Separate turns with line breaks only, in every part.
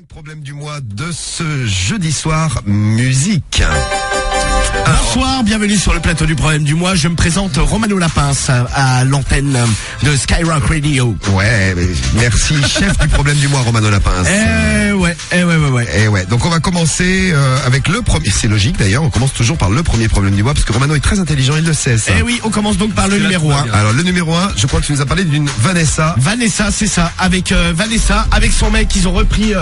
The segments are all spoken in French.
Problème du mois de ce jeudi soir, musique.
Bonsoir, bienvenue sur le plateau du problème du mois. Je me présente Romano Lapince à l'antenne de Skyrock Radio.
Ouais, merci, chef du problème du mois, Romano Lapince.
Ouais.
Donc on va commencer avec le premier, c'est logique d'ailleurs, on commence toujours par le premier problème du mois, parce que Romano est très intelligent, il le sait ça.
Oui, on commence donc par le numéro 1.
Alors le numéro 1, je crois que tu nous as parlé d'une Vanessa.
Vanessa, c'est ça. Avec Vanessa, avec son mec, ils ont repris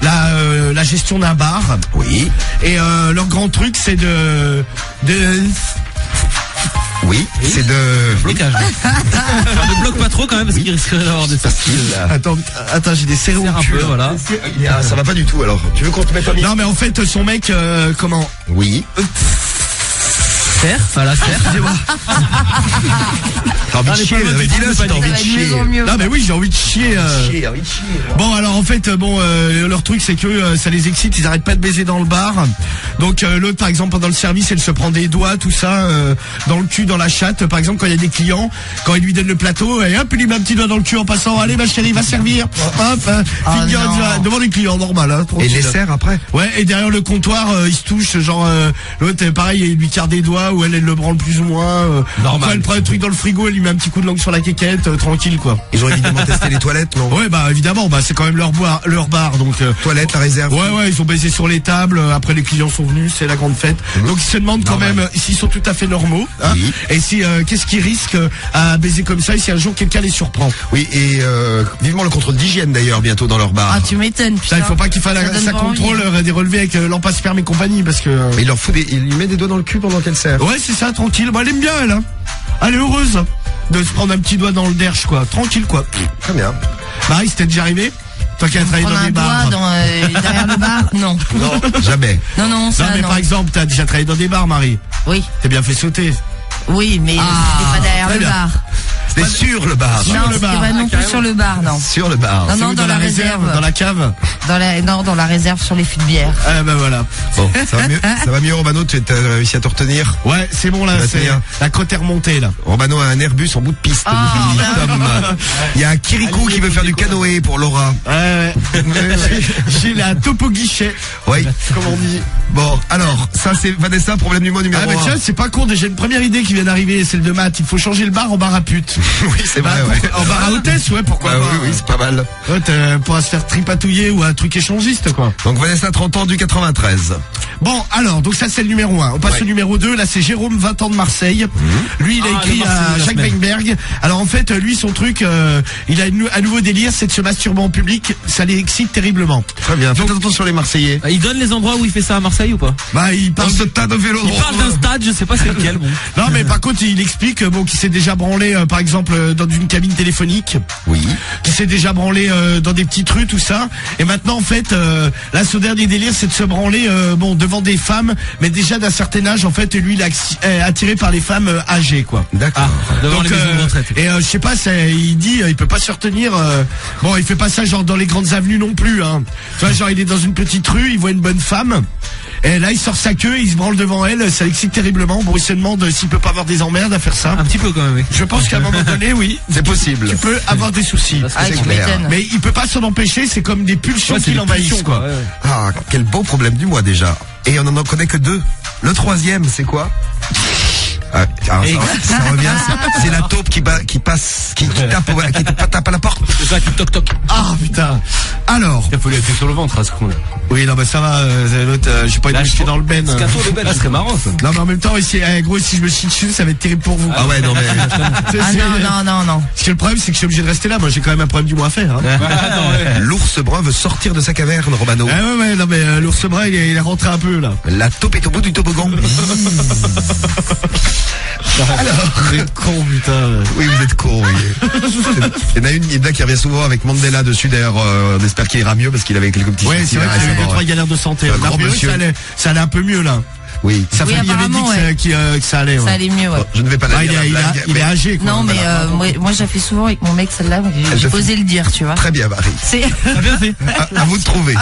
la gestion d'un bar.
Oui.
Et leur grand truc, c'est
Oui, c'est de...
Blocage. Ne bloque pas trop quand même parce qu'il risquerait d'avoir des sorties.
Attends, j'ai des serrures
Un peu, voilà.
Ça va pas du tout alors. Tu veux qu'on te mette un micro ?
Non mais en fait, son mec, comment ?
Oui.
Serre, voilà, serre.
Excusez-moi.
T'as envie de chier, dis-le si t'as envie de chier.
Non mais oui, j'ai envie de chier. Bon alors en fait leur truc c'est que ça les excite, ils arrêtent pas de baiser dans le bar. Donc l'autre par exemple pendant le service elle se prend des doigts tout ça dans le cul, dans la chatte. Par exemple quand il y a des clients, quand il lui donne le plateau et hop il lui met un petit doigt dans le cul en passant. Allez ma chérie va servir. Hop devant les clients normal hein,
et les serre après.
Ouais et derrière le comptoir il se touche genre l'autre pareil il lui tire des doigts ou elle le branle plus ou moins. Normal. Elle prend un truc dans le frigo, elle lui met un petit coup de langue sur la quéquette, tranquille quoi.
Ils ont évidemment testé les toilettes, non?
Ouais bah évidemment, bah c'est quand même leur bar donc.
Toilettes, la réserve.
Ouais, ils ont baisé sur les tables. Après les clients sont venus, c'est la grande fête. Donc ils se demandent quand même s'ils sont tout à fait normaux. Hein, oui. Et si qu'est-ce qu'ils risquent à baiser comme ça et si un jour quelqu'un les surprend.
Oui et vivement le contrôle d'hygiène d'ailleurs bientôt dans leur bar.
Ah tu m'étonnes.
Putain, il faut pas qu'il fasse ça contrôle des relevés avec l'empasperme et compagnie parce que.
Mais il lui met des doigts dans le cul pendant qu'elle sert.
Ouais c'est ça tranquille. Bah elle aime bien elle. Hein. Elle est heureuse de se prendre un petit doigt dans le derche quoi, tranquille quoi.
Très bien.
Marie, c'était déjà arrivé? Toi qui as travaillé dans des bars.
Derrière le bar? Non.
Non, jamais.
Non, ça
non. Mais par exemple, t'as déjà travaillé dans des bars, Marie?
Oui.
T'es bien fait sauter?
Oui, mais c'était pas derrière le bar.
C'était sur le bar.
Non, c'était pas non plus sur le bar, non.
Sur le bar.
Non, dans la réserve.
Dans la cave?
Dans la réserve sur les fûts de bière.
Ah ben voilà.
Bon, ça va mieux Romano, tu as réussi à te retenir?
Ouais, c'est bon là, c'est la côte est remontée là.
Romano a un Airbus en bout de piste. Il y a un Kirikou qui veut faire du canoë pour Laura.
Ouais. J'ai la topo guichet.
Oui.
Comme on dit.
Bon, alors, ça c'est Vanessa, problème du mois numéro 1.
Ah bah tiens, c'est pas con, déjà une première idée qui vient d'arriver, celle de Matt. Il faut changer le bar en bar à pute.
Oui, c'est vrai, ouais.
En bar à hôtesse, ouais, pourquoi pas.
Oui, c'est pas mal.
Ouais, pourra se faire tripatouiller ou un truc échangiste, quoi.
Donc Vanessa, 30 ans du 93.
Bon, alors, donc ça c'est le numéro 1. On passe au numéro 2, là c'est Jérôme, 20 ans de Marseille. Lui, il a écrit à Jacques Weinberg. Alors en fait, lui, son truc, il a un nouveau délire, c'est de se masturber en public. Ça les excite terriblement.
Très bien, faites attention sur les Marseillais.
Il donne les endroits où il fait ça à Marseille ou pas?
Bah, il parle
de stade au Vélodrome.
Il parle d'un stade, je sais pas c'est lequel, bon.
Non, mais par contre, il explique, qu'il s'est déjà branlé, par exemple, dans une cabine téléphonique.
Oui.
Qui s'est déjà branlé, dans des petites rues, tout ça. Et maintenant, en fait, là, son dernier délire, c'est de se branler, devant des femmes, mais déjà d'un certain âge, en fait, et lui, il est attiré par les femmes âgées, quoi.
D'accord.
Devant les maisons de retraite.
Et je sais pas, il dit, il peut pas se retenir. Il fait pas ça genre dans les grandes avenues non plus. Hein. Tu vois, genre il est dans une petite rue, il voit une bonne femme. Et là, il sort sa queue, il se branle devant elle, ça l'excite terriblement. Bon, il se demande s'il peut pas avoir des emmerdes à faire ça.
Un petit peu quand même, oui.
Je pense qu'à un moment donné, oui.
C'est possible.
Tu peux avoir des soucis.
C'est clair.
Mais il peut pas s'en empêcher, c'est comme des pulsions qui l'envahissent, quoi.
Ouais.
Ah, quel beau problème du mois déjà. Et on en connaît que 2. Le 3e, c'est quoi? Ça revient, c'est la taupe qui tape à la porte.
C'est ça qui toc toc.
Ah putain. Alors.
Il faut lui être sur le ventre à ce con là.
Oui, non, mais ça va, l'autre, j'ai pas été jeté dans le ben.
Scato le ben, ça serait marrant ça.
Non, mais en même temps, si je me chie dessus, ça va être terrible pour vous.
Ah ouais, non, mais.
Non.
Parce que le problème, c'est que je suis obligé de rester là. Moi, j'ai quand même un problème du mois à faire. Hein.
L'ours brun veut sortir de sa caverne, Romano.
Ouais, non, mais l'ours brun, il est rentré un peu là.
La taupe est au bout du toboggan.
Alors, vous êtes con, putain.
Oui, vous êtes con, oui. Il y en a qui revient souvent avec Mandela dessus, d'ailleurs, on espère qu'il ira mieux parce qu'il avait quelques petits soucis.
Ouais, c'est vrai qu'il y a eu 2-3 galères de santé.
Un grand monsieur.
Ça allait un peu mieux, là.
Oui.
Sa famille avait dit que ça allait.
Ça allait mieux, ouais.
Je ne vais pas la dire.
Il est âgé, quoi.
Non, mais moi, j'ai fait souvent avec mon mec celle-là, j'ai posé le dire, tu vois.
Très bien, Marie.
C'est
bien fait.
À vous de trouver.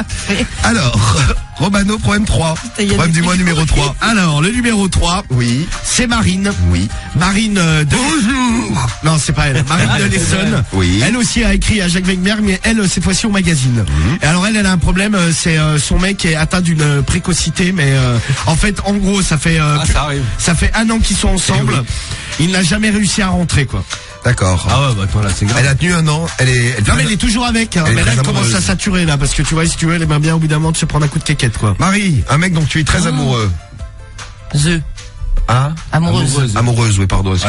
Alors, Romano, problème 3. Problème du mois numéro 3.
Alors, le numéro 3,
Oui.
c'est Marine.
Oui.
Marine de...
Bonjour.
Non, c'est pas elle. Marine de l'Essonne.
Oui.
Elle aussi a écrit à Jacques Wegener, mais elle, cette fois-ci au magazine. Et alors, elle a un problème, c'est son mec est atteint d'une précocité, mais en fait, en gros, ça fait ça fait 1 an qu'ils sont ensemble.
Oui.
Il n'a jamais réussi à rentrer, quoi.
D'accord.
Ah ouais, bah toi là, c'est grave.
Elle a tenu 1 an.
Non, mais elle est toujours avec. Hein.
Elle est
Mais là,
très
elle commence
amoureuse.
à saturer, là, parce que tu vois, si tu veux, elle aimerait bien au bout d'un moment de se prendre un coup de quéquette, quoi.
Marie, un mec dont tu es très amoureux. Hein?
Amoureuse.
Amoureuse, oui, pardon.
Je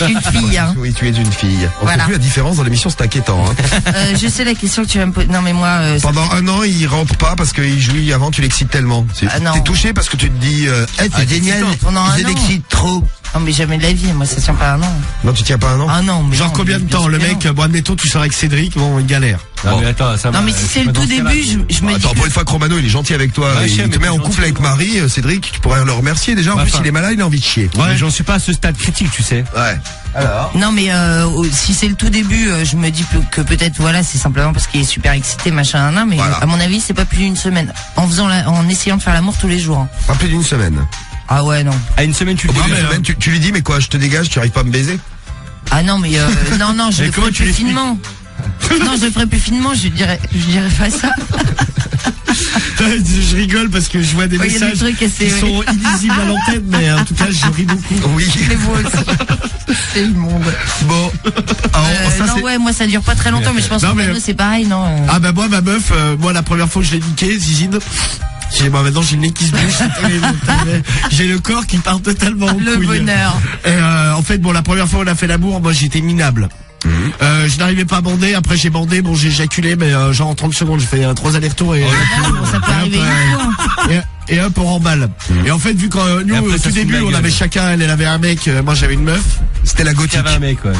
suis une fille, hein.
Oui, tu es une fille. On
Voilà.
fait plus la différence dans l'émission, c'est inquiétant. Hein.
Je sais la question que tu vas me poser. Non, mais moi,
Pendant 1 an, il rentre pas parce qu'il jouit avant, tu l'excites tellement.
Ah, non.
T'es touché parce que tu te dis, c'est génial,
Pendant un
je
an.
l'excite trop.
non, mais jamais de la vie. Moi, ça tient pas un an.
Non, tu tiens pas 1 an?
Ah non, mais
Genre
non,
combien de
mais
temps?
bien
Le
sûr
mec,
que non.
bon, admettons, tu sors avec Cédric, bon, il galère.
Non, mais attends, ça
Non, mais si c'est le tout début, je me dis.
Attends, pour une fois que Romano, il est gentil avec toi,
Ouais,
et
je sais,
il te
mais
met en
t'es
couple
gentil,
avec
moi.
Marie, Cédric, tu pourrais le remercier déjà. En
Ouais,
plus,
enfin.
il est malade, il a envie de chier.
Ouais, j'en suis pas à ce stade critique, tu sais.
Ouais. Alors?
Non, mais si c'est le tout début, je me dis que peut-être voilà, c'est simplement parce qu'il est super excité, machin, mais
Voilà.
à mon avis, c'est pas plus d'une semaine. En essayant de faire l'amour tous les jours. Hein.
Pas plus d'une semaine.
Ah ouais, non.
À une semaine, tu
Au
le
bout
dis.
d'une semaine, tu lui dis, mais quoi, je te dégage, tu arrives pas à me baiser?
Ah non, mais non, je
Mais
le
comment
ferai
tu
plus
l'expliques
finement. Non, je le ferai plus finement, je dirais pas ça.
Je rigole parce que je vois des
Ouais, il y a des
messages
trucs assez-
qui sont illisibles à l'antenne, mais en tout cas, je ris beaucoup.
Oui.
Les vous aussi. C'est immonde.
Bon. Alors, ça,
Non,
c'est...
ouais, moi ça dure pas très longtemps, mais je pense
Non,
que
mais-
Mano, c'est pareil, non
Ah bah moi, ma meuf, moi la première fois que je l'ai niqué, Zizine, moi maintenant j'ai le nez qui se bouge, j'ai le corps qui part totalement en
Le
couille.
bonheur.
Et en fait, bon, la première fois où on a fait l'amour, moi j'étais minable. Je n'arrivais pas à bander, après j'ai bandé, bon j'ai éjaculé, mais genre en 30 secondes, j'ai fait 3 allers-retours et...
Bon, ça peut arriver une fois.
Et hop, on remballe. Et en fait, vu que nous,
après,
au
ça
tout
se fout de
début,
la
on
gueule.
avait chacun, elle avait un mec, moi j'avais une meuf.
C'était la gothique.
T'avais un mec, ouais.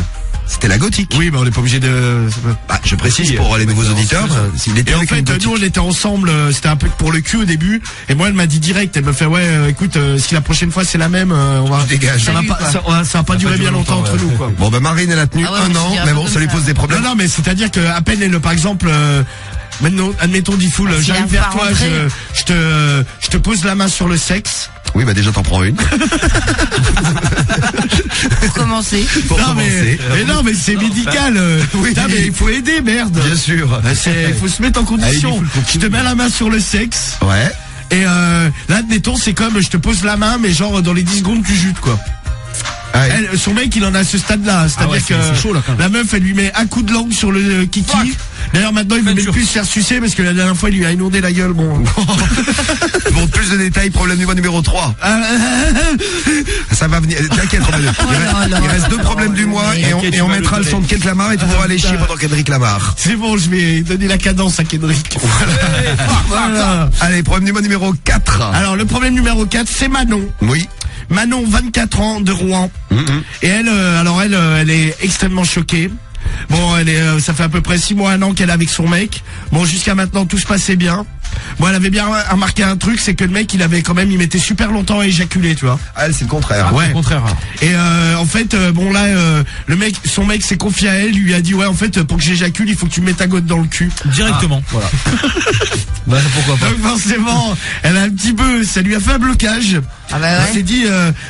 C'était la gothique.
Oui, mais on n'est pas obligé de...
Bah, je précise pour les nouveaux auditeurs, s'il était
Et en
avec
fait,
une gothique.
nous on était ensemble, c'était un peu pour le cul au début. Et moi elle m'a dit direct, elle me fait ouais, écoute, si la prochaine fois c'est la même, on va...
Je dégage.
Ça va
Salut,
pas,
quoi.
ça va pas durer bien longtemps entre nous, quoi.
Bon, bah, Marine, elle a tenu
Ah ouais,
1
moi,
an,
je dirais
mais
pas
bon,
comme
ça lui
ça.
pose des problèmes.
Non, mais c'est-à-dire que à peine elle, par exemple, maintenant, admettons Diffoul,
s'il
j'arrive
arrive
vers
pas à
toi,
rentrer.
je te pose la main sur le sexe.
Oui, bah, déjà, t'en prends une.
Pour commencer.
Pour
Non,
commencer.
mais non, mais c'est médical.
Oui.
Putain, mais il faut aider, merde.
Bien sûr.
Il faut se mettre en condition. Je te mets la main sur le sexe.
Ouais.
Et là, admettons, c'est comme je te pose la main, mais genre dans les 10 secondes, tu jutes, quoi.
Ah, ouais.
Elle, son mec, il en a à ce stade-là. C'est-à-dire
ouais,
que
c'est chaud, là, quand même.
la meuf, elle lui met un coup de langue sur le kiki. D'ailleurs, maintenant, il veut même plus se faire sucer parce que la dernière fois, il lui a inondé la gueule. Bon.
Bon, plus de détails, problème numéro 3. Ça va venir. T'inquiète, Romano. Il reste 2 problèmes du mois et
Ok, tu
on
vas
mettra
le
le son de Kendrick Lamar et tu pourras aller chier pendant Kendrick Lamar.
C'est bon, je vais donner la cadence à Kendrick. Voilà.
Allez, problème numéro 4.
Alors, le problème numéro 4, c'est Manon.
Oui.
Manon, 24 ans, de Rouen. Et elle, elle est extrêmement choquée. Bon, ça fait à peu près 6 mois, 1 an qu'elle est avec son mec. Bon, jusqu'à maintenant, tout se passait bien. Bon, elle avait bien remarqué un truc, c'est que le mec, il mettait super longtemps à éjaculer, tu vois.
Ah, elle, c'est le contraire.
Ouais.
Au contraire.
Et en fait, bon là, son mec s'est confié à elle, lui a dit ouais, en fait, pour que j'éjacule, il faut que tu me mettes ta gotte dans le cul.
Directement. Voilà. Bah, pourquoi pas.
Donc forcément, elle a un petit peu, ça lui a fait un blocage.
Ah bah
Elle s'est
ouais.
dit,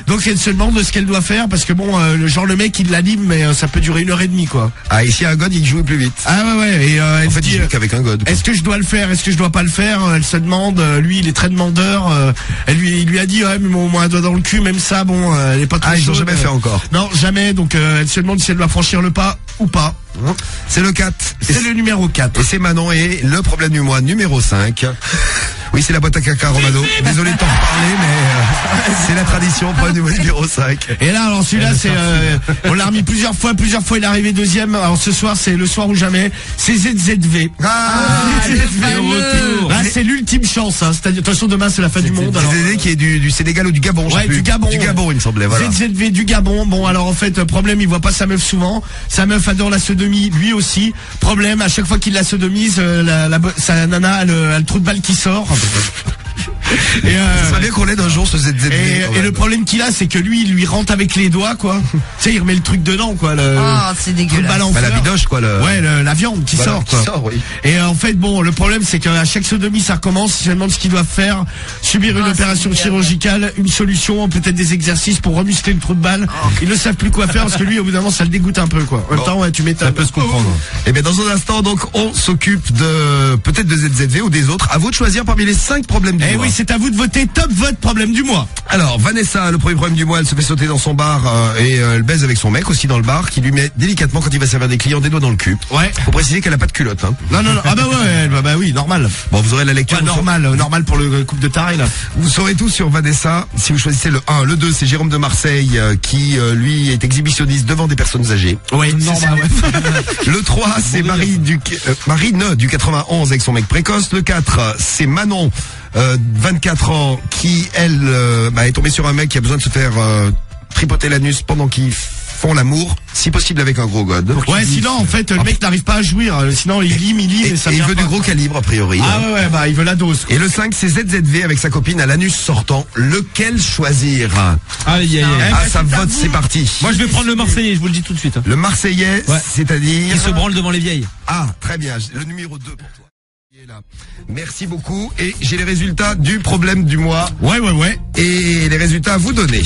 donc elle se demande ce qu'elle doit faire parce que bon, le mec il l'anime, mais ça peut durer 1h30 quoi.
Ah, ici, un god, il joue plus vite.
Ah ouais. Et elle
En
se
fait,
dit,
il joue qu'avec un god.
est-ce que je dois le faire, est-ce que je dois pas le faire? Elle se demande, lui il est très demandeur. Il lui a dit ouais, mais au moins un doigt dans le cul, même ça, bon, elle est pas trop
Ah, ils l'ont
chaude.
jamais fait encore.
Non, jamais. Donc elle se demande si elle doit franchir le pas ou pas.
C'est le 4.
C'est le numéro 4.
Et c'est Manon et le problème du mois numéro 5. Oui, c'est la boîte à caca, Romano. Désolé de t'en reparler, mais c'est la tradition, problème du mois numéro 5.
Et là, alors celui-là, c'est, on l'a remis plusieurs fois il est arrivé deuxième. Alors ce soir, c'est le soir ou jamais. C'est ZZV.
retour.
Là, c'est l'ultime chance. Hein. C'est-à-dire, de toute façon, demain, c'est la fin du monde. alors.
ZZV qui est du Sénégal ou du Gabon, je sais
Ouais,
plus.
du Gabon.
Du Gabon, il me semblait, voilà.
ZZV du Gabon. Bon, alors en fait, problème, il voit pas sa meuf souvent. Sa meuf adore la sodomie, lui aussi. Problème, à chaque fois qu'il la sodomise, sa nana a le trou de balle qui sort. Et,
Ça serait bien qu'on l'aide un jour ce ZZV.
et le problème qu'il a, c'est que lui, il lui rentre avec les doigts, quoi. Tu sais, il remet le truc dedans, quoi.
Oh, c'est dégueulasse.
La bidoche, quoi.
Ouais, la viande qui sort, quoi.
Oui.
Et en fait, bon, le problème, c'est qu'à chaque sodomie, ça recommence. Je me demande ce qu'ils doivent faire. Subir une opération chirurgicale, une solution, peut-être des exercices pour remuscler le trou de balle. Ils ne savent plus quoi faire parce que lui, au bout d'un moment, ça le dégoûte un peu, quoi. En même temps, ouais, tu m'étonnes.
Ça peut se comprendre.
Et bien, dans un instant, donc, on s'occupe de, peut-être de ZZV ou des autres. À vous de choisir parmi les 5 problèmes du mois.
Eh oui, c'est à vous de voter top vote problème du mois.
Alors, Vanessa, le premier problème du mois, elle se fait sauter dans son bar et elle baise avec son mec aussi dans le bar qui lui met délicatement quand il va servir des clients des doigts dans le cul.
Ouais.
Faut préciser qu'elle a pas de culotte. Hein.
Non. Ah bah ouais, bah oui, normal.
Bon, vous aurez la lecture.
Ouais, normal pour le couple de tarés, là.
Vous saurez tout sur Vanessa si vous choisissez le 1. Le 2, c'est Jérôme de Marseille qui, lui, est exhibitionniste devant des personnes âgées.
Ouais, normal, ouais.
Le 3, c'est Marine du 91 avec son mec précoce. Le 4, c'est Manon, 24 ans, qui, elle, est tombée sur un mec qui a besoin de se faire tripoter l'anus pendant qu'ils font l'amour, si possible avec un gros god.
Ouais, sinon, en fait, le mec n'arrive pas à jouir. Sinon, il lime
et
ça
il
vient
veut
pas.
du gros calibre, a priori.
Ah ouais, bah, il veut la dose, quoi.
Et le 5, c'est ZZV avec sa copine à l'anus sortant. Lequel choisir?
Aïe.
Ah, ça vote, c'est parti.
Moi, je vais prendre le Marseillais, je vous le dis tout de suite.
Le Marseillais,
Ouais.
c'est-à-dire...
Il se branle devant les vieilles.
Ah, très bien. Le numéro 2 pour toi. Il est là. Merci beaucoup. Et j'ai les résultats du problème du mois.
Ouais.
Et les résultats à vous donner.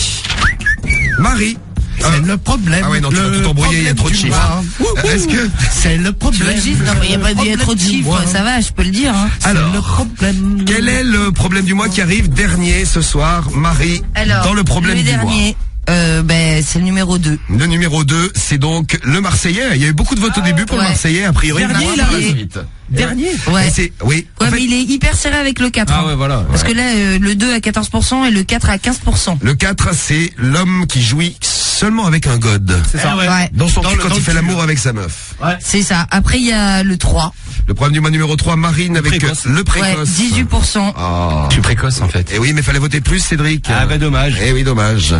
Marie.
C'est le problème.
Ah ouais, non, tu vas tout embrouiller, il y a trop de chiffres. Est-ce que...
C'est le
Tu
problème.
veux juste, non, mais il n'y a pas dû trop de chiffres, ça va, je peux le dire, hein.
Alors,
le problème.
quel est le problème du mois qui arrive dernier ce soir, Marie,
Alors,
dans le problème
le
du mois?
dernier, c'est le numéro 2.
Le numéro 2, c'est donc le Marseillais. Il y a eu beaucoup de votes au début pour le
Ouais.
Marseillais, a priori.
Dernier,
moi,
il
ça va
arrive.
vite.
Dernier.
Ouais.
Et c'est, oui. en
Ouais,
fait,
mais il est hyper serré avec le 4.
Ah ouais, voilà.
Parce que là, le 2 à 14% et le 4 à 15%.
le 4, c'est l'homme qui jouit seulement avec un god.
C'est ça, ouais.
Ouais.
Dans son cul quand
dans
il
le
fait
cul.
l'amour avec sa meuf.
C'est ça. Après, il y a le 3.
Le problème du mois numéro 3, Marine avec
précoce.
le
Ouais,
précoce.
18%.
Ah.
Je suis précoce, en fait.
Eh oui, mais fallait voter plus, Cédric.
Ah bah dommage.
Eh oui, dommage.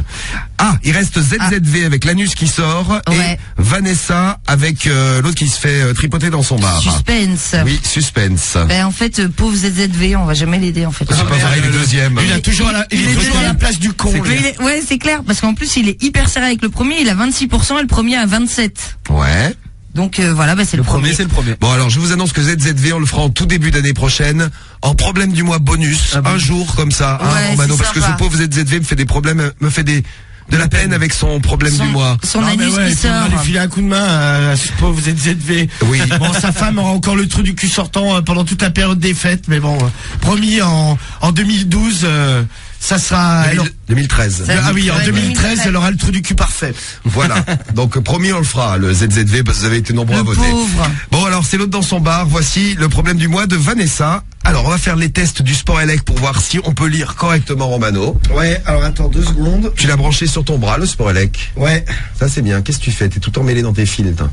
Ah, il reste ZZV avec l'anus qui sort et
Ouais.
Vanessa avec l'autre qui se fait tripoter dans son bar.
Suspense.
Oui, suspense.
Ben, en fait, pauvre ZZV, on va jamais l'aider, en fait.
C'est pas vrai, il est deuxième.
Il a toujours il est toujours à la place du con.
Mais ouais, c'est clair, parce qu'en plus, il est hyper serré avec le premier, il a 26% et le premier a 27%.
Ouais.
Donc voilà, c'est le premier.
C'est le premier.
Bon, alors je vous annonce que ZZV, on le fera en tout début d'année prochaine, en problème du mois bonus, un jour comme ça,
Ouais,
Romano,
c'est
parce que ce
sympa.
pauvre ZZV me fait des problèmes, me fait de la peine avec son problème du mois.
Son
Non, mais
anus
ouais,
qui
faut
sort.
aller filer un coup de main à ce pauvre ZZV.
Oui.
Bon, sa femme aura encore le trou du cul sortant pendant toute la période des fêtes, mais bon, promis en 2012, ça sera.
2013.
Ça-
Ah oui, en
Ouais,
2013, elle aura le trou du cul parfait.
Voilà. Donc promis, on le fera, le ZZV, parce que vous avez été nombreux à
Le
voter.
pauvre.
Bon, alors c'est l'autre dans son bar. Voici le problème du mois de Vanessa. Alors, on va faire les tests du sport élect pour voir si on peut lire correctement Romano.
Ouais, alors attends 2 secondes.
Tu l'as branché sur ton bras, le sport élect.
Ouais.
Ça, c'est bien. Qu'est-ce que tu fais? T'es tout emmêlé dans tes fils, toi.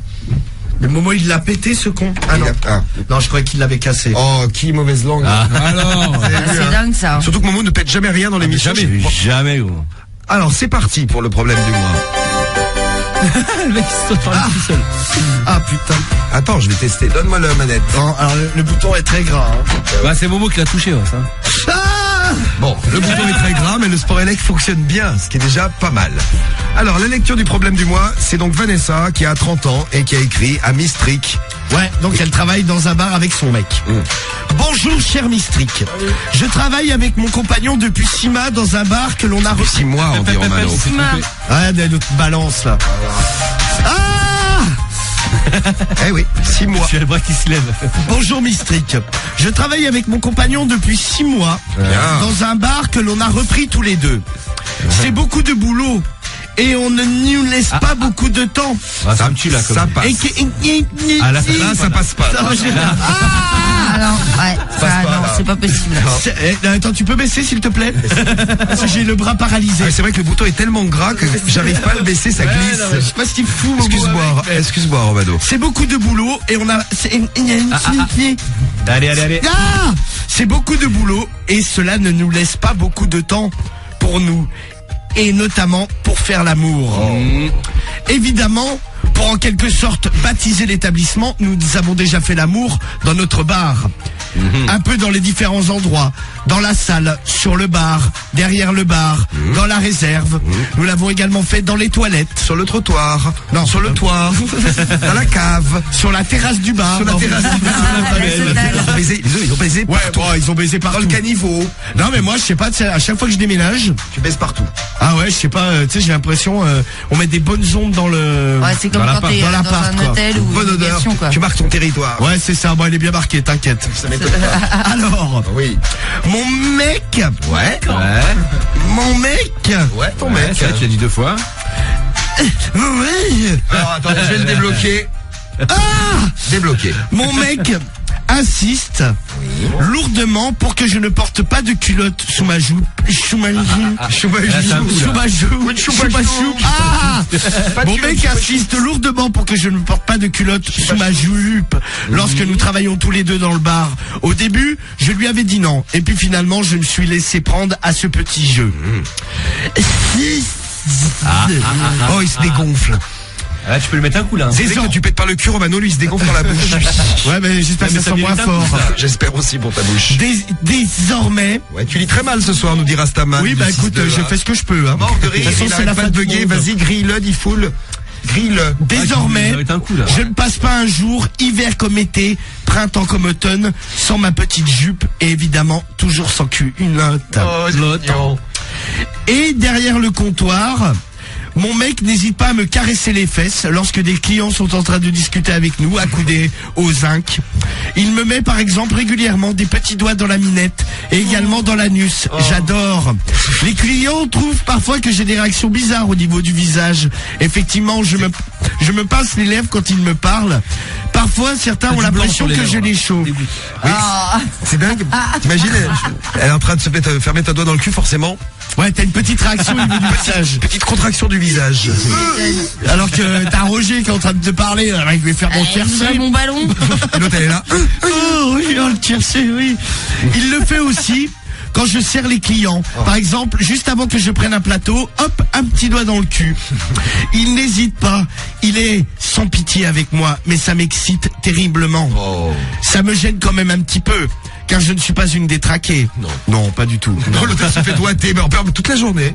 Le moment il l'a pété, ce con. Ah non.
Ah.
Non, je croyais qu'il l'avait cassé.
Oh, qui mauvaise langue.
Alors.
Ah, c'est dingue, ça.
Surtout que Momo ne pète jamais rien dans l'émission.
Jamais. Jamais, gros.
Alors, c'est parti pour le problème du mois.
Le mec, il saute par le tout seul.
Ah putain.
Attends, je vais tester. Donne-moi la manette.
Non, alors le bouton est très gras. Hein.
Bah, c'est Momo qui l'a touché, ouais, ça.
Bon, le bouton est très gras, mais le sport élect fonctionne bien, ce qui est déjà pas mal. Alors, la lecture du problème du mois, c'est donc Vanessa qui a 30 ans et qui a écrit à Mistrick.
Ouais, donc elle travaille dans un bar avec son mec. Bonjour cher Mistrick. Je travaille avec mon compagnon depuis 6 mois dans un bar que l'on a
6 mois, on dit Romano.
Sima.
Ouais, notre balance là. Ah
Eh oui, 6 mois.
Tu as le bras qui se lève.
Bonjour Mistrick. Je travaille avec mon compagnon depuis 6 mois
Bien.
dans un bar que l'on a repris tous les deux. C'est beaucoup de boulot et on ne nous laisse pas beaucoup de temps.
Ah, ça me tue, là, comme
Ça passe.
À la
Là, ça passe pas.
Ça va, j'ai-
Ah non, ouais, ça,
pas,
non,
là.
c'est pas possible.
Attends, tu peux baisser s'il te plaît? Parce que j'ai le bras paralysé.
Ah, c'est vrai que le bouton est tellement gras que j'arrive pas à le baisser, ça
Ouais,
glisse.
non, mais je sais pas ce qu'il fout. Momo,
Excuse-moi,
avec, mais-
excuse-moi, Romano.
C'est beaucoup de boulot et on a.
Allez.
Ah, c'est beaucoup de boulot et cela ne nous laisse pas beaucoup de temps pour nous et notamment pour faire l'amour. Évidemment, pour en quelque sorte baptiser l'établissement, nous avons déjà fait l'amour dans notre bar. un peu dans les différents endroits, dans la salle, sur le bar, derrière le bar, dans la réserve. Nous l'avons également fait dans les toilettes,
Sur le trottoir.
Non.
Sur le toit. Dans la cave.
sur la terrasse du bar.
Sur la
Non.
terrasse du bar.
la
Ils ont baisé
Ouais,
partout.
bon, ils ont baisé
Dans
partout.
le caniveau.
Non mais moi je sais pas, tu sais, à chaque fois que je déménage,
Tu baises partout.
ah ouais, je sais pas, tu sais, j'ai l'impression on met des bonnes ondes dans le.
Ouais, c'est comme
dans
quand t'es
dans
dans
l'appart,
un
quoi.
hôtel ou
Bonne
une
odeur.
version, quoi.
Tu marques ton territoire.
Ouais, c'est ça. Bon, il est bien marqué, t'inquiète.
Ça m'étonne pas.
Alors,
Oui.
mon mec,
Ouais.
mon mec,
Ouais, ton mec.
Tu l'as dit 2 fois.
ouais,
Alors attends, je vais le débloquer. Débloqué.
mon mec insiste lourdement pour que je ne porte pas de culotte sous ma joue, sous ma joue,
c'est un coup, là.
sous ma joue, sous ma joue. Ah, mon mec insiste lourdement pour que je ne porte pas de culotte sous ma jupe lorsque nous travaillons tous les deux dans le bar. Au début, je lui avais dit non, et puis finalement, je me suis laissé prendre à ce petit jeu.
Oh, il se dégonfle.
Là, tu peux lui mettre un coup, là.
C'est sûr que tu pètes pas le cul, Romano, lui, il se dégonfle dans la bouche.
Ouais, mais j'espère que
mais
ça
ça
sent moins
mérite un
fort.
coup, ça.
J'espère aussi pour ta bouche.
Désormais,
Ouais, tu lis très mal ce soir, nous dit Rastaman.
oui,
du
bah
6-2,
écoute, je
hein.
fais ce que je peux. Hein.
Mort de rire,
De toute façon,
il
c'est
arrête
la
pas
fin
de
du
bugger.
monde.
Vas-y, grille-le, dit full. Grille-le.
Désormais,
Ça mérite un coup, là.
je ne passe pas un jour, hiver comme été, printemps comme automne, sans ma petite jupe et évidemment toujours sans culotte.
Oh, c'est mignon.
Et derrière le comptoir, mon mec n'hésite pas à me caresser les fesses lorsque des clients sont en train de discuter avec nous, accoudés au zinc. Il me met par exemple régulièrement des petits doigts dans la minette et également dans l'anus. J'adore. Les clients trouvent parfois que j'ai des réactions bizarres au niveau du visage. Effectivement, je me pince les lèvres quand ils me parlent. Parfois, certains ont
du blanc
l'impression
sur les
que je
lèvres,
les
là.
chauffe.
Dégoûte.
C'est dingue. T'imagines, elle est en train de se fermer ta doigt dans le cul, forcément.
Ouais, t'as une petite réaction au niveau du visage.
Petite contraction du visage.
Alors que t'as Roger qui est en train de te parler, il va faire mon tiercé.
Mon ballon.
Et l'autre, elle est là.
Oh oui, oh, le tiercé, oui. Il le fait aussi quand je sers les clients. Par exemple, juste avant que je prenne un plateau, hop, un petit doigt dans le cul. Il n'hésite pas. Il est sans pitié avec moi, mais ça m'excite terriblement.
Oh.
Ça me gêne quand même un petit peu, car je ne suis pas une détraquée. Non, pas du tout.
Non, l'autre, elle se fait doigter, mais on perd toute la journée.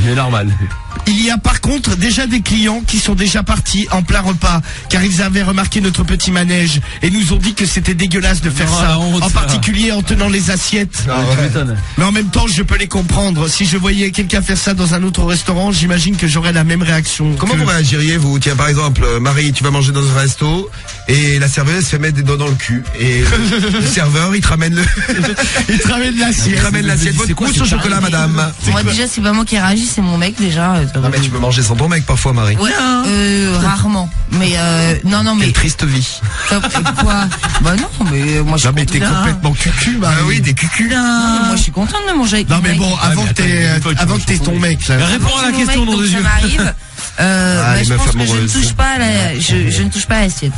Mais normal.
Il y a par contre déjà des clients qui sont déjà partis en plein repas car ils avaient remarqué notre petit manège et nous ont dit que c'était dégueulasse de faire
Oh,
ça,
la honte,
en
ça.
particulier en tenant les assiettes.
Tu m'étonnes.
Mais en même temps, je peux les comprendre. Si je voyais quelqu'un faire ça dans un autre restaurant, j'imagine que j'aurais la même réaction.
Comment vous réagiriez, vous? Tiens, par exemple, Marie, tu vas manger dans un resto et la serveuse se fait mettre des doigts dans le cul. Et le serveur, il te ramène
Il te ramène
il
l'assiette.
te ramène l'assiette.
C'est
Votre
quoi,
mousse
c'est
au
ça
chocolat, madame.
Moi, déjà, c'est pas moi qui réagis, c'est mon mec, déjà.
Non, mais tu peux manger sans ton mec parfois, Marie.
Ouais, rarement. Mais, non, mais.
Quelle triste vie.
Quoi? Bah non, mais moi, je suis
Non mais t'es
contente.
complètement cucu,
Ah
Marie.
oui, des cucus.
Non, moi, je suis contente de manger avec
Non
mon
mais
mec.
bon, avant
mais
que t'aies,
attends, une fois, tu
avant
manges
que t'aies
sans
ton
ton
mec, là.
Réponds à la
C'est mon
question,
mec,
nom
donc
des
ça
yeux.
m'arrive. Bah,
les
je
meufs
pense que je ne
amoureuses.
touche pas à la, je ne touche pas à l'assiette.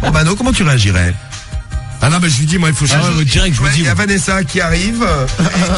Bon, Mano, comment tu réagirais?
Ah non mais je lui dis, moi il faut changer.
ouais, direct, je me
Ouais,
dis.
il y a Vanessa qui arrive,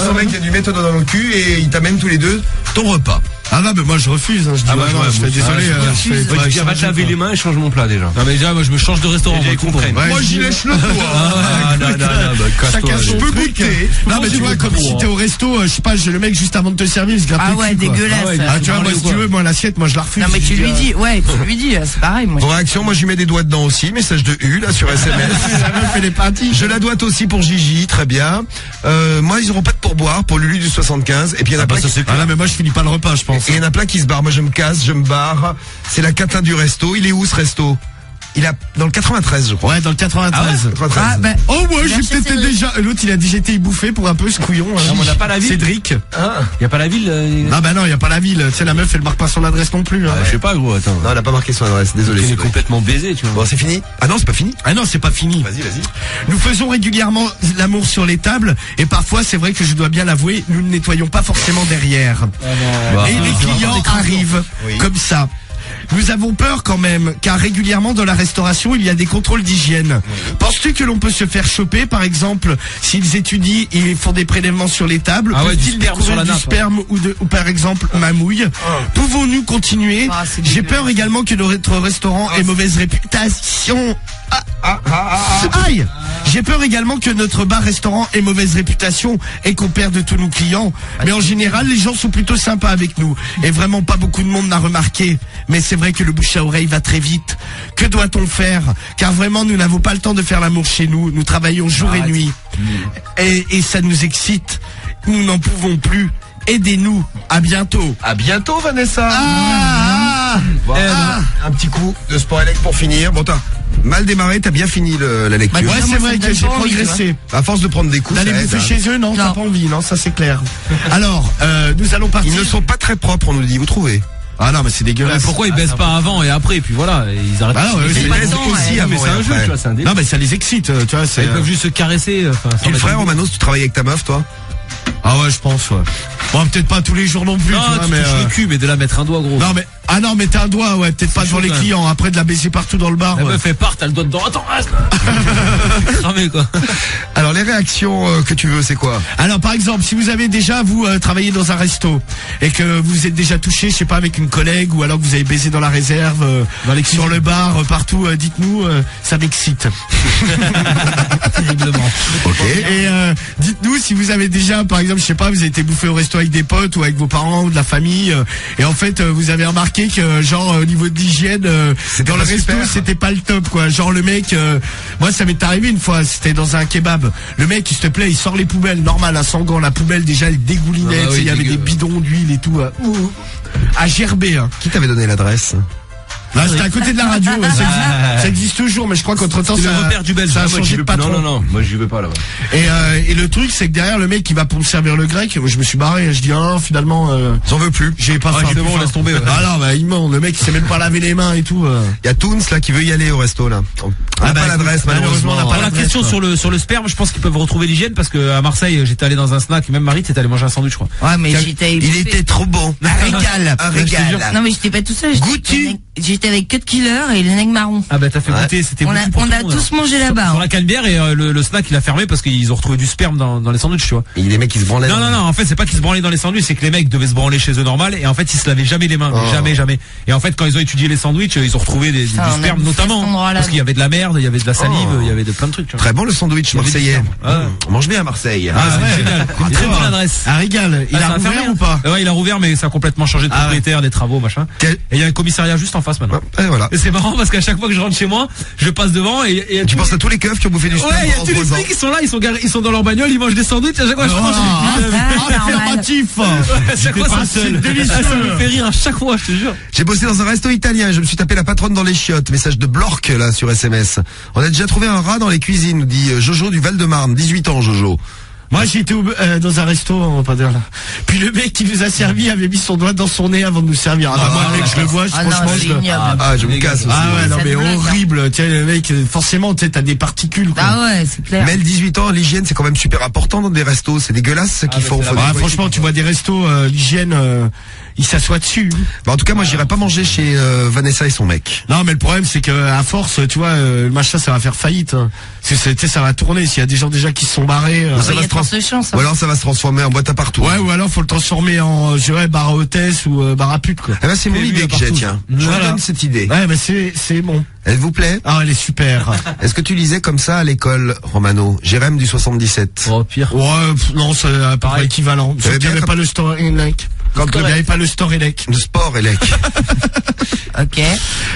son mec qui a dû mettre dans le cul et il t'amène tous les deux ton repas.
Ah non mais moi je refuse, hein. Je dis
Ah, moi,
ouais, non,
ouais,
je
moi
fais
aussi.
désolé,
Ah, je
je fais-
Ouais,
ouais,
tu dis, va te
changer,
laver
quoi.
les mains et change mon plat déjà.
Non mais déjà moi je me change de restaurant.
Et
moi,
ils
tout
comprennent.
Ouais,
Moi,
je
j'y
dis-
lèche le doigt.
Ah non, non, non, bah casse-toi.
Chacun son
Je peux
truc.
goûter.
Non mais tu vois, comme si t'es au resto, je sais pas, j'ai le mec juste avant de te servir, il se gratte
Ah
le
ouais,
cul, quoi.
dégueulasse.
Ah ouais,
Ah tu vois, moi
Parlez
si
ou
tu
quoi
veux, moi l'assiette, moi je la refuse.
Non, mais
Je
tu
dis,
lui dis, ouais, tu lui dis, c'est pareil, moi.
Vos réactions, moi, je lui mets des doigts dedans aussi. Message de U, là, sur SMS.
la meuf elle est partie.
Je la doite aussi pour Gigi, très bien. Moi, ils auront pas de pourboire pour Lulu du 75. Et puis, il y en a plein qui...
Ah là mais moi je finis pas le repas, je pense.
Et il y en a plein qui se barrent. Moi, je me casse, je me barre. C'est la cata du resto. Il est où, ce resto? Il a dans le 93, je crois.
Ouais, dans le 93.
93.
Ah, bah,
Oh ouais,
Il
j'ai
a acheté
peut-être
Cédric.
déjà. L'autre il a dit j'étais bouffé pour un peu ce couillon. hein.
Non, mais on n'a pas la ville.
Cédric.
Y a pas la ville
Ah bah non, y a pas la ville. Tu sais la meuf elle marque pas son adresse non plus. hein.
Je sais pas gros, attends.
Non, elle a pas marqué son adresse. Désolé.
Il est
Cédric.
complètement baisé, tu vois.
Bon, c'est fini? Ah non, c'est pas fini.
Ah non, c'est pas fini.
Vas-y, vas-y.
Nous faisons régulièrement l'amour sur les tables et parfois c'est vrai que je dois bien l'avouer, nous ne nettoyons pas forcément derrière.
Bah,
Et les clients arrivent
Oui.
comme ça. Nous avons peur quand même, car régulièrement dans la restauration, il y a des contrôles d'hygiène. Penses-tu que l'on peut se faire choper, par exemple, s'ils étudient et ils font des prélèvements sur les tables,
Ah ouais, du
peuvent-ils
sperme sur
découvrir
la
du
nappe.
sperme ou par exemple ma mouille? Pouvons-nous continuer?
Ah, c'est
J'ai
dégueulasse.
peur également que notre restaurant ait mauvaise réputation. Aïe! J'ai peur également que notre bar-restaurant ait mauvaise réputation et qu'on perde tous nos clients. Mais en général, les gens sont plutôt sympas avec nous. Et vraiment, pas beaucoup de monde n'a remarqué. Mais c'est vrai que le bouche à oreille va très vite. Que doit-on faire? Car vraiment, nous n'avons pas le temps de faire l'amour chez nous. Nous travaillons jour et nuit. Et ça nous excite. Nous n'en pouvons plus. Aidez-nous. À bientôt.
À bientôt, Vanessa.
Voilà.
Un petit coup de sport élect pour finir. Bon, t'as mal démarré, t'as bien fini la lecture.
Ouais, c'est vrai que j'ai progressé.
À force de prendre des coups,
D'aller bouffer chez eux, non, t'as pas envie, non, ça c'est clair. Alors, nous allons partir.
Ils ne sont pas très propres, on nous dit, vous trouvez?
Ah non, mais c'est dégueulasse.
Pourquoi ils baissent pas avant et après, et puis voilà, ils arrêtent.
Ah non,
ils baissent aussi avant.
Mais c'est un jeu, tu vois, c'est un délire.
Non, mais ça les excite, tu vois, c'est.
Ils peuvent juste se caresser.
Tu le ferais, Romanos, tu travailles avec ta meuf, toi?
Ah ouais, je pense, ouais. Bon, peut-être pas tous les jours non plus,
non,
tu vois,
tu
mais.
touches le cul, mais de la mettre un doigt, gros.
Non, mais. Ah non, mais t'as un doigt, ouais, peut-être pas devant les clients. Après, de la baiser partout dans le bar.
La
Ouais.
meuf, elle part, t'as le doigt dedans. Attends, reste. Cramé, quoi.
Alors, les réactions que tu veux, c'est quoi?
Alors, par exemple, si vous avez déjà, vous, travaillé dans un resto, et que vous êtes déjà touché, je sais pas, avec une collègue, ou alors que vous avez baisé dans la réserve, sur le bar, partout, dites-nous, ça m'excite.
Terriblement.
Ok.
Et dites-nous si vous avez déjà, par exemple, je sais pas, vous avez été bouffé au resto avec des potes ou avec vos parents ou de la famille, et en fait vous avez remarqué que genre au niveau de l'hygiène, dans le resto c'était pas le top, quoi. Genre le mec, moi ça m'est arrivé une fois, c'était dans un kebab. Le mec, s'il te plaît, il sort les poubelles, normal, à 100 gants, la poubelle déjà elle dégoulinait, il y avait des bidons d'huile et tout, à gerber. Hein.
Qui t'avait donné l'adresse?
Là, c'était à côté de la radio, ça existe toujours, mais je crois qu'entre temps,
C'est le repère du Belge.
ça a changé de patron.
Non, moi j'y vais pas là-bas.
Et le truc, c'est que derrière le mec qui va pour me servir le grec, moi je me suis barré, je dis finalement,
J'en veux plus.
j'ai pas faim.
justement, laisse tomber.
Ah non, bah il ment, le mec il sait même pas laver les mains et tout.
Il y a Toons là qui veut y aller au resto là. On n'a pas l'adresse malheureusement.
on n'a pas
Alors, la
l'adresse,
question
quoi.
sur le sperme, je pense qu'ils peuvent retrouver l'hygiène parce que à Marseille, j'étais allé dans un snack, même Marie, t'étais allé manger un sandwich, je crois.
Ouais, mais j'étais.
Il était trop bon. Un régal. Un régal.
Non, mais j'étais pas tout seul.
Goûtu.
J'étais avec Cut Killer et le nègre marron.
Ah bah t'as fait goûter, c'était
On
goûtu
a,
pour
on
tout
a
le monde,
tous
hein.
mangé là-bas.
Sur
Hein.
la Canebière et le snack il a fermé parce qu'ils ont retrouvé du sperme dans les sandwichs, tu vois.
Et les mecs qui se branlaient.
Non, en fait c'est pas qu'ils se branlaient dans les sandwichs, c'est que les mecs devaient se branler chez eux normal et en fait ils se lavaient jamais les mains, jamais. Et en fait quand ils ont étudié les sandwichs, ils ont retrouvé du
Putain, on a
sperme
bouffé cet
notamment
endroit-là.
parce qu'il y avait de la merde, il y avait de la salive, il y avait de plein de trucs. Tu vois.
Très bon le sandwich
Il y avait du
marseillais.
sperme. Ah.
On mange bien à Marseille.
Ah, c'est génial. Une très bonne adresse.
Un régal. Il
Ah,
a
ça
rouvert
fermé,
ou pas?
Ouais, il a rouvert mais ça a complètement changé de propriétaire, des travaux, machin.
Quel-
Et il y a un commissariat juste en face maintenant.
Et voilà.
Et c'est marrant parce qu'à chaque fois que je rentre chez moi, je passe devant et
Tu penses à tous les keufs qui ont bouffé du sperme
ouais, il y a
en
tous les
posant.
flics qui sont là, ils sont dans leur bagnole, ils mangent des sandwichs, à chaque fois je rentre,
Affirmatif.
à chaque fois
pas
ça,
seul. Délicieux.
ça me fait rire à chaque fois, je te jure.
J'ai bossé dans un resto italien, je me suis tapé la patronne dans les chiottes. Message de Blork là sur SMS. On a déjà trouvé un rat dans les cuisines, nous dit Jojo du Val-de-Marne. 18 ans Jojo.
Moi j'étais dans un resto, on va pas dire là. Puis le mec qui nous a servi avait mis son doigt dans son nez avant de nous servir. Moi le mec je le vois,
Ah non,
franchement
c'est
je le...
ignoble.
Ah je me casse aussi.
Ah ouais, non
Ça
mais
te blague,
horrible. Tiens le mec, forcément tu sais t'as des particules, quoi.
Ah ouais, c'est clair.
Mais le 18 ans, l'hygiène c'est quand même super important dans des restos. C'est dégueulasse ce qu'ils
mais
font.
c'est
Faut
la
Bah,
des-
franchement, tu vois des restos, l'hygiène, il s'assoit dessus.
Bah, en tout cas, moi j'irai pas manger chez Vanessa et son mec.
Non, mais le problème, c'est que à force, tu vois, le machin, ça va faire faillite. Hein. Tu sais, ça va tourner. S'il y a des gens déjà qui se sont barrés.
Ça
Il
va
y
se
a trop de chance.
Ou alors ça va se transformer en boîte à partout.
Ouais, ou alors faut le transformer en, je dirais, bar à hôtesse ou bar à pute, quoi.
Eh ben, c'est mon
Et lui,
idée
à
que j'ai,
partout.
tiens. Je vous
Voilà.
donne cette idée.
Ouais, mais c'est bon.
Elle vous plaît?
Ah, elle est super.
Est-ce que tu lisais comme ça à l'école, Romano? Jérém du 77.
Oh, pire.
Ouais, non, c'est à peu près
Pareil.
équivalent. Sauf qu'il n'y avait
bien
pas le store Elec.
Quand
Il n'y avait pas le store Elec.
Le sport, Elec.
Ok.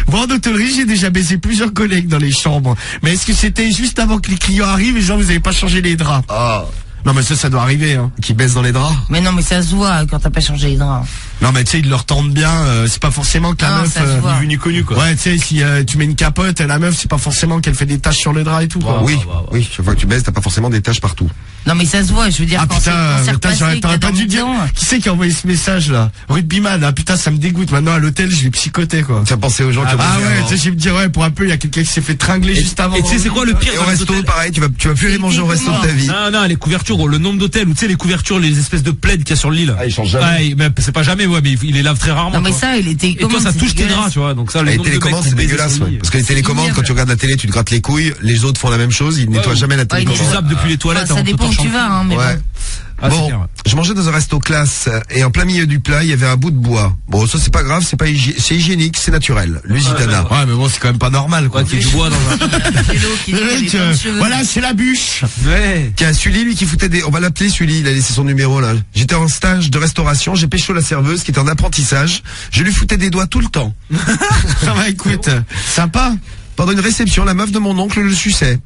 Bon, en hôtellerie, j'ai déjà baisé plusieurs collègues dans les chambres. Mais est-ce que c'était juste avant que les clients arrivent et genre vous avez pas changé les draps?
Ah.
Non, mais ça doit arriver, hein.
Qui baisse dans les draps?
Mais non, mais ça se voit quand t'as pas changé les draps.
Non, mais tu sais, ils leur tendent bien, c'est pas forcément que la
Non,
meuf,
ça se voit.
Ni vu ni connu, quoi.
ouais, tu sais, si tu mets une capote, la meuf, c'est pas forcément qu'elle fait des taches sur le drap et tout, quoi.
Oui,
bah.
oui. Chaque fois que tu baisses, t'as pas forcément des taches partout.
Non, mais ça se voit, je veux dire,
Ah
quand c'est
putain,
repassé,
t'aurais
que t'as
pas dû
dormi
dire.
dedans.
Qui c'est qui a envoyé ce message là? Rugbyman, ah putain, ça me dégoûte. Maintenant à l'hôtel, je vais psychoter, quoi.
Tu as pensé aux gens qui ont
Ah
bossé
ouais,
avant.
tu sais, je vais me dire, ouais, pour un peu, il y a quelqu'un qui s'est fait tringler juste avant.
Et tu sais c'est quoi le pire
Et au
dans les
resto,
hôtels
pareil, tu vas plus aller manger au resto de ta vie.
Non, les couvertures, gros, le nombre d'hôtels, ou tu sais, les couvertures, les espèces de plaids qu'il y a sur le lit, là.
Ah, ils changent jamais.
Ouais, mais c'est pas jamais, ouais, mais il les lave très rarement.
Non, mais
tu vois.
ça, il était
Et toi, ça touche tes draps, tu vois, donc ça, le
Les
nombre de mecs
télécommandes,
qui
c'est
baisent
dégueulasse,
sur le
ouais.
lit.
Parce que les télécommandes,
ignoble.
quand tu regardes la télé, tu te grattes les couilles, les autres font la même chose, ils nettoient jamais la
Tu
télécommande.
zappes depuis les toilettes
ça
avant de
dépend où
te
tu vas, hein, mais
Ouais.
bon.
Ah, c'est
bon,
bien, ouais.
je mangeais dans un resto classe et en plein milieu du plat, il y avait un bout de bois. Bon, ça c'est pas grave, c'est pas c'est hygiénique, c'est naturel. Lusitana.
Ouais, mais bon, c'est quand même pas normal, quoi.
Ouais, qu'il y ait du bois dans un...
Le mec, voilà, c'est la bûche.
Ouais.
Tiens, Sully, lui qui foutait on va l'appeler Sully, il a laissé son numéro là. J'étais en stage de restauration, j'ai pécho la serveuse qui était en apprentissage. Je lui foutais des doigts tout le temps.
Ça va, écoute, sympa.
Pendant une réception, la meuf de mon oncle le suçait.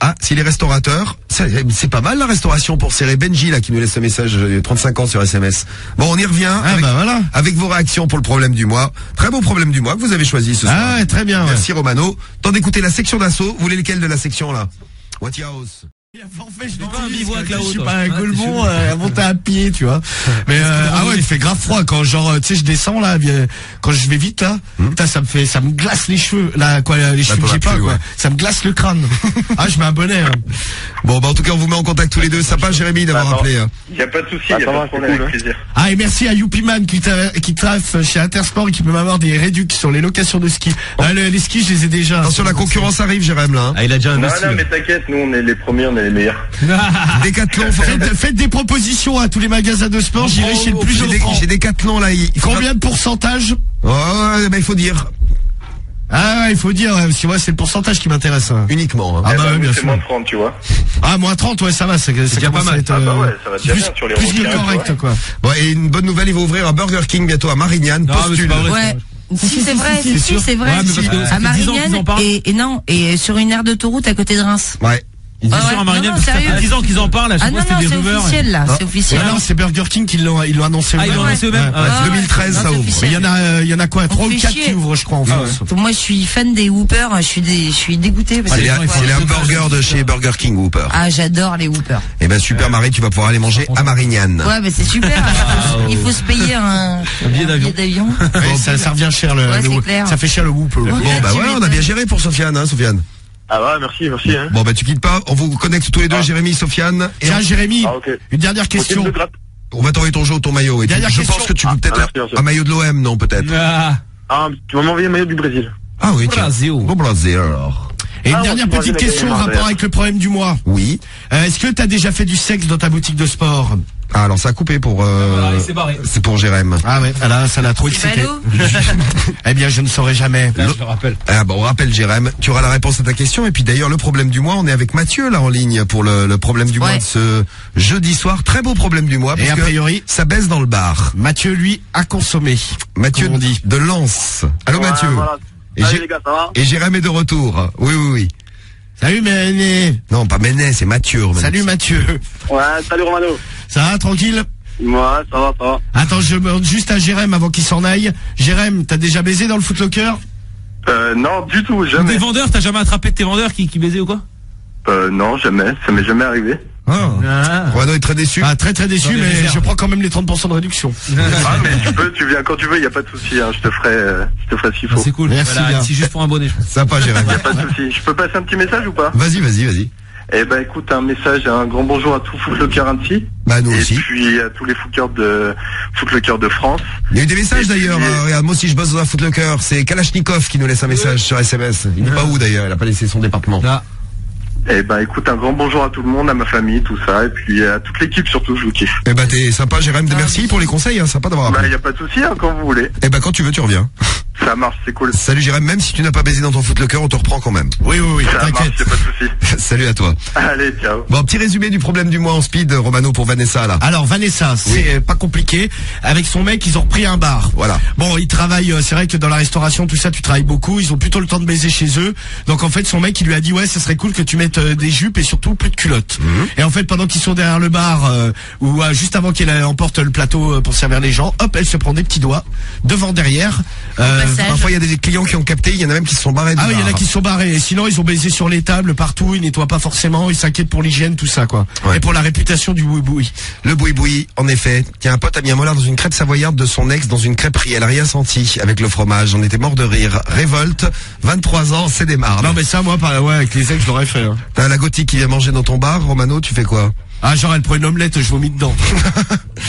Ah, s'il est restaurateur, c'est pas mal la restauration pour serrer Benji là qui nous laisse un message, 35 ans sur SMS. Bon, on y revient
voilà.
avec vos réactions pour le problème du mois. Très beau problème du mois que vous avez choisi ce soir.
Ah ouais, très bien.
Merci Romano. Temps d'écouter la section d'assaut. Vous voulez lequel de la section là? What House.
Je
suis
pas un Golemont à monter à pied, tu vois. Mais ah ouais, il fait grave froid quand genre tu sais je descends là, quand je vais vite là, putain, ça me glace les cheveux là quoi, les cheveux que j'ai pas quoi. Ça me glace le crâne. Ah, je mets un bonnet. Hein.
Bon bah en tout cas on vous met en contact tous les deux. Sympa Jérémy d'avoir appelé.
Il y a pas de souci, il y a pas de problème, avec plaisir.
Ah et merci à Youpiman qui traffe chez Intersport et qui peut m'avoir des réductions sur les locations de ski. Les skis je les ai déjà.
Attention la concurrence arrive Jérém là.
Ah, il a déjà un
Non, mais t'inquiète, nous on est les premiers, on est les meilleurs.
Décathlon,
Faites des propositions à tous les magasins de sport, j'irai chez le plus offrant.
J'ai Décathlon là.
Combien de pourcentage?
Oh, bah il faut dire.
Ah ouais, il faut dire, parce que moi c'est le pourcentage qui m'intéresse.
Uniquement. Hein.
Ah bah
nous,
bien
c'est
sûr.
moins de 30, tu vois.
Ah moins 30, ouais ça va, ça
déjà
commence
pas mal.
à être,
Ah bah ouais, ça va déjà bien sur les
plus
routes,
que correct quoi.
Bon et une bonne nouvelle, il va ouvrir un Burger King bientôt à Marignane.
Non, mais c'est
Postule.
pas vrai.
Ouais. Si c'est vrai,
c'est sûr.
c'est vrai.
Ouais, mais parce que ça
À
fait 10 ans qu'ils en
Marignane
parlent.
et non, et sur une aire d'autoroute à côté de Reims.
Ouais.
Ils disent
Ah ouais,
sur un Marignane,
non,
parce que ça
sérieux.
fait 10 ans qu'ils en parlent, à chaque
Ah non,
fois
non,
c'était des
c'est
rumeurs.
officiel là, c'est officiel.
Ouais, non, c'est Burger King qui l'ont annoncé.
Ah, ils l'ont annoncé eux-mêmes.
Ouais.
Ah,
2013
non,
ça
c'est
ouvre.
officiel.
Mais il y en a quoi, 3 ou
fait
4
chier.
qui ouvrent je crois en France.
Moi je suis fan des Whoopers, je suis dégoûtée parce
C'est
que
les hamburgers de chez Burger King Whopper.
ah j'adore les Whoopers.
Eh ben super Marie, tu vas pouvoir aller manger à Marignane.
Ouais mais c'est super. Il faut se payer un
billet d'avion.
Ouais, ça revient cher
Ouais, c'est clair.
ça fait cher le Whoop.
Bon bah ouais, on a bien géré pour Sofiane, hein Sofiane.
Ah ouais, merci. Hein.
Bon bah tu quittes pas, on vous connecte tous les deux, Jérémy, Sofiane. Et
Tiens Jérémy,
Ah, ok.
une dernière question.
on va t'envoyer ton jeu ou ton maillot. Et
Dernière
je
question.
pense que tu veux peut-être
merci, merci.
un maillot de l'OM, non peut-être.
Ah,
Ah, tu vas m'envoyer un maillot du Brésil.
Ah oui, tiens.
Brasil.
Bon Brésil alors.
Et une
Ah,
dernière
on
petite
s'imagine
question en
avec les
rapport avec le problème du mois.
Oui.
Est-ce que t'as déjà fait du sexe dans ta boutique de sport?
Ah alors ça a coupé pour
Voilà, il s'est barré.
c'est pour Jérém.
Ah ouais, là ça l'a trop excité.
Ballot.
Eh bien je ne saurais jamais.
Là, je le rappelle.
Ah bon, on rappelle Jérém, tu auras la réponse à ta question et puis d'ailleurs le problème du mois, on est avec Mathieu là en ligne pour le problème du mois
Ouais.
de ce jeudi soir, très beau problème du mois parce
Et a
que
priori,
ça baisse dans le bar.
Mathieu lui a consommé.
Mathieu
Comme on dit.
de Lens. Allô Mathieu.
Voilà.
Et,
Salut
Jé-
les gars, ça va?
et Jérém est de retour. Oui.
Salut Méné.
Non, pas Ménet, c'est Mathieu.
Salut Mathieu.
Ouais, salut Romano.
Ça va tranquille?
Ouais, ça va.
Attends, je demande juste à Jérém avant qu'il s'en aille. Jérém, t'as déjà baisé dans le Footlocker?
Non, du tout,
Des
jamais.
vendeurs, t'as jamais attrapé de tes vendeurs qui baisaient ou quoi?
Non, jamais. Ça m'est jamais arrivé.
Ah.
Romano est très déçu.
Ah, très très déçu,
Dans des
mais
réserves.
je prends quand même les 30% de réduction.
Ah, mais tu viens quand tu veux, y a pas de souci, hein. Je te ferai ce qu'il faut.
C'est cool.
Merci
Voilà,
bien.
c'est juste pour un bonnet, je pense.
Sympa Jérém.
Y a pas de souci. Je peux passer un petit message ou pas?
Vas-y.
Eh ben, écoute, un message, un grand bonjour à tout Footlocker Annecy.
Bah nous
Et
aussi.
puis à tous les Footlocker de France.
Il y a eu des messages
Et
d'ailleurs.
puis-
Regarde, moi aussi je bosse dans un Footlocker. C'est Kalachnikov qui nous laisse un message sur SMS. Il dit pas où d'ailleurs. Il a pas laissé son département.
Là.
Eh ben, écoute, un grand bonjour à tout le monde, à ma famille, tout ça, et puis à toute l'équipe surtout, je vous kiffe.
Eh ben t'es sympa Jérém. Merci pour les conseils. Hein, sympa d'avoir
Bah,
appelé.
y a pas de souci, hein, quand vous voulez.
Eh ben quand tu veux tu reviens.
Ça marche, c'est cool.
Salut Jérém. Même si tu n'as pas baisé dans ton Footlocker, on te reprend quand même.
Oui,
Ça marche,
t'inquiète.
y a pas de souci.
Salut à toi.
Allez, ciao.
Bon, petit résumé du problème du mois en speed, Romano pour Vanessa là.
Alors Vanessa, c'est pas compliqué. Avec son mec, ils ont repris un bar.
Voilà.
Bon, ils travaillent. C'est vrai que dans la restauration, tout ça, tu travailles beaucoup. Ils ont plutôt le temps de baiser chez eux. Donc en fait, son mec, il lui a dit ouais, ça serait cool que tu mettes des jupes et surtout plus de culottes. Et en fait, pendant qu'ils sont derrière le bar ou juste avant qu'elle emporte le plateau pour servir les gens, hop, elle se prend des petits doigts devant, derrière.
Passage.
Parfois il y a des clients qui ont capté. Il y en a même qui se sont barrés. Du
Ah oui, il y en a
bar.
qui se sont barrés. Et sinon, ils ont baisé sur les tables partout. Ils nettoient pas forcément. Ils s'inquiètent pour l'hygiène, tout ça, quoi.
Ouais.
Et pour la réputation du boui-boui.
Le boui-boui, en effet. Tiens, un pote a mis un molar dans une crêpe savoyarde de son ex dans une crêperie. Elle a rien senti avec le fromage. On était mort de rire. Révolte, 23 ans, c'est des marnes.
Non, mais ça, moi, ouais, avec les ex, je l'aurais fait. Hein.
T'as la gothique qui vient manger dans ton bar. Romano, tu fais quoi?
Ah, genre elle prend une omelette, je vomis dedans.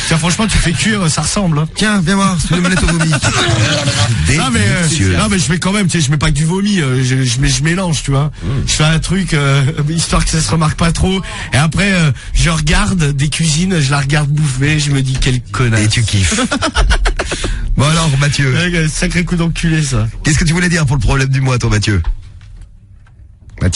Tiens, franchement, tu fais cuire, ça ressemble. Hein.
Tiens, viens voir, c'est une omelette au vomi.
Non mais je mets quand même, tu sais, je mets pas que du vomi, je mélange, tu vois. Je fais un truc histoire que ça se remarque pas trop. Et après, je regarde des cuisines, je la regarde bouffer, je me dis quel connard.
Et tu kiffes. Bon alors, Mathieu.
Ouais, sacré coup d'enculé, ça.
Qu'est-ce que tu voulais dire pour le problème du mois, toi, Mathieu?
Ouais,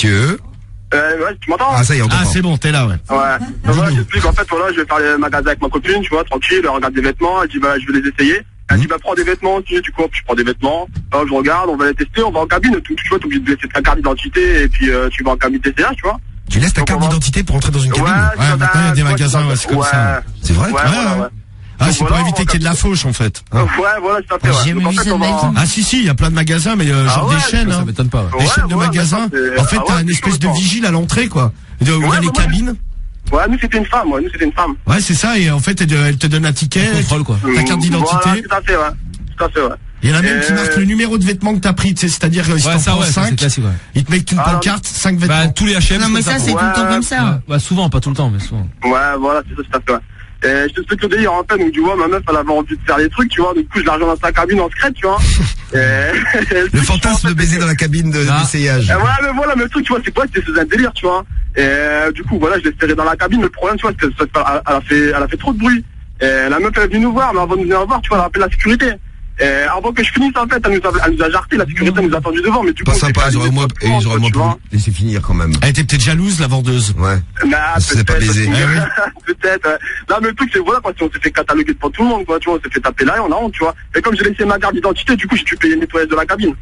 tu m'entends?
Ah, ça y est, on t'entend.
Ah, c'est bon, t'es là, ouais.
Ouais. Donc voilà, j'explique, en fait, voilà, je vais faire les magasins avec ma copine, tu vois, tranquille, elle regarde des vêtements, elle dit, bah, je vais les essayer. Elle dit, bah, prends des vêtements, tu sais, du coup, je prends des vêtements, alors je regarde, on va les tester, on va en cabine, tu vois, t'es obligé de laisser ta carte d'identité, et puis, tu vas en cabine d'essayage, tu vois.
Tu laisses ta carte d'identité pour entrer dans une cabine?
Ouais, maintenant, il y a des magasins, ouais, c'est comme ça.
C'est vrai?
Ouais.
Ah, c'est pour éviter qu'il y ait de la fauche, en fait.
Ouais, voilà, tout à fait,
J'ai
ouais. Donc, en
vu
fait,
ça
on
de ma
va...
vie.
Ah si, il y a plein de magasins, mais genre
ouais,
des chaînes,
Ça
hein.
m'étonne pas.
Des
Ouais,
chaînes de
ouais,
magasins.
mais
En fait,
ça,
t'as
c'est
une espèce de
chaud,
vigile à l'entrée, quoi. Où il y a
Ouais,
les
ouais.
cabines.
Ouais, nous, c'était une femme,
Ouais, c'est ça, et en fait, elle te donne un ticket.
Contrôle, quoi.
Ta carte d'identité.
Voilà, tout à fait, ouais.
Il y en a même qui marquent le numéro de vêtements que t'as pris, tu sais, c'est-à-dire que si t'en prends
ça, c'est
5,
classique, ouais.
ils te mettent une pancarte, 5 vêtements.
Bah, tous les H&M.
Non, mais ça, c'est tout le temps comme ça.
Bah, souvent, pas tout le temps, mais souvent.
Ouais, voilà, c'est ça, tout à fait, ouais. Et je t'explique le délire, en fait, donc tu vois, ma meuf, elle avait envie de faire des trucs, tu vois, du coup, je la rejoins dans sa cabine en secret, tu vois.
Le fantasme de baiser dans la cabine d'essayage.
Ouais, mais voilà, mais le truc, tu vois, c'est quoi, c'était un délire, tu vois. Et du coup, voilà, je l'ai serré dans la cabine, mais le problème, tu vois, c'est qu'elle a fait trop de bruit. Et la meuf, elle est venue nous voir, mais avant de venir nous voir, tu vois, elle a appelé la sécurité. Et avant que je finisse, en fait, elle nous a jarté, la sécurité nous a attendu devant, mais du coup.
Pas sympa, j'aurais moins pu laisser finir quand même.
Elle était peut-être jalouse, la vendeuse.
Ouais.
Nah,
c'est pas baisé.
Peut-être. Non, mais le truc, c'est voilà, parce qu'on s'est fait cataloguer devant tout le monde, quoi, tu vois, on s'est fait taper là et on a honte, tu vois. Et comme j'ai laissé ma carte d'identité, du coup, j'ai dû payer le nettoyage de la cabine.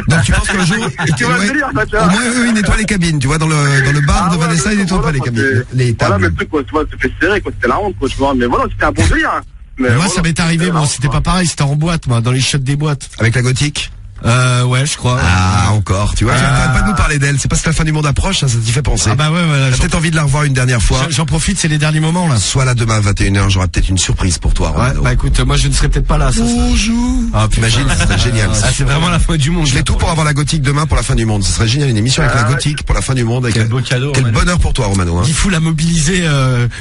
Donc tu penses qu'un jour,
Tu vois le délire, ça, tu vois.
au moins eux, ils nettoient les cabines, tu vois, dans le bar de Vanessa, ils nettoient pas les cabines, les
Voilà, mais
tables.
le truc, quoi, tu vois, c'était serré, quoi, c'était la honte, quoi, tu vois. Mais voilà, c'était un bon délire.
Mais moi, ça m'est arrivé, bon, c'était pas pareil, c'était en boîte, moi, dans les chiottes des boîtes.
Avec la gothique?
Ouais, je crois.
Ah, encore, tu vois, t'arrêtes pas de nous parler d'elle, c'est parce que la fin du monde approche, ça t'y fait penser.
Ah bah ouais,
T'as peut-être envie de la revoir une dernière fois.
J'en profite, c'est les derniers moments, là.
Soit là demain à 21h, j'aurai peut-être une surprise pour toi, Romano.
Ouais, bah écoute, moi je ne serai peut-être pas là, ça.
Bonjour. Ah, t'imagines, ce serait génial.
Ah, c'est vraiment la fin du monde.
Je fais tout pour avoir la gothique demain pour la fin du monde. Ce serait génial, une émission avec la gothique pour la fin du monde.
Quel beau cadeau.
Quel bonheur pour toi, Romano.
Il faut la mobiliser,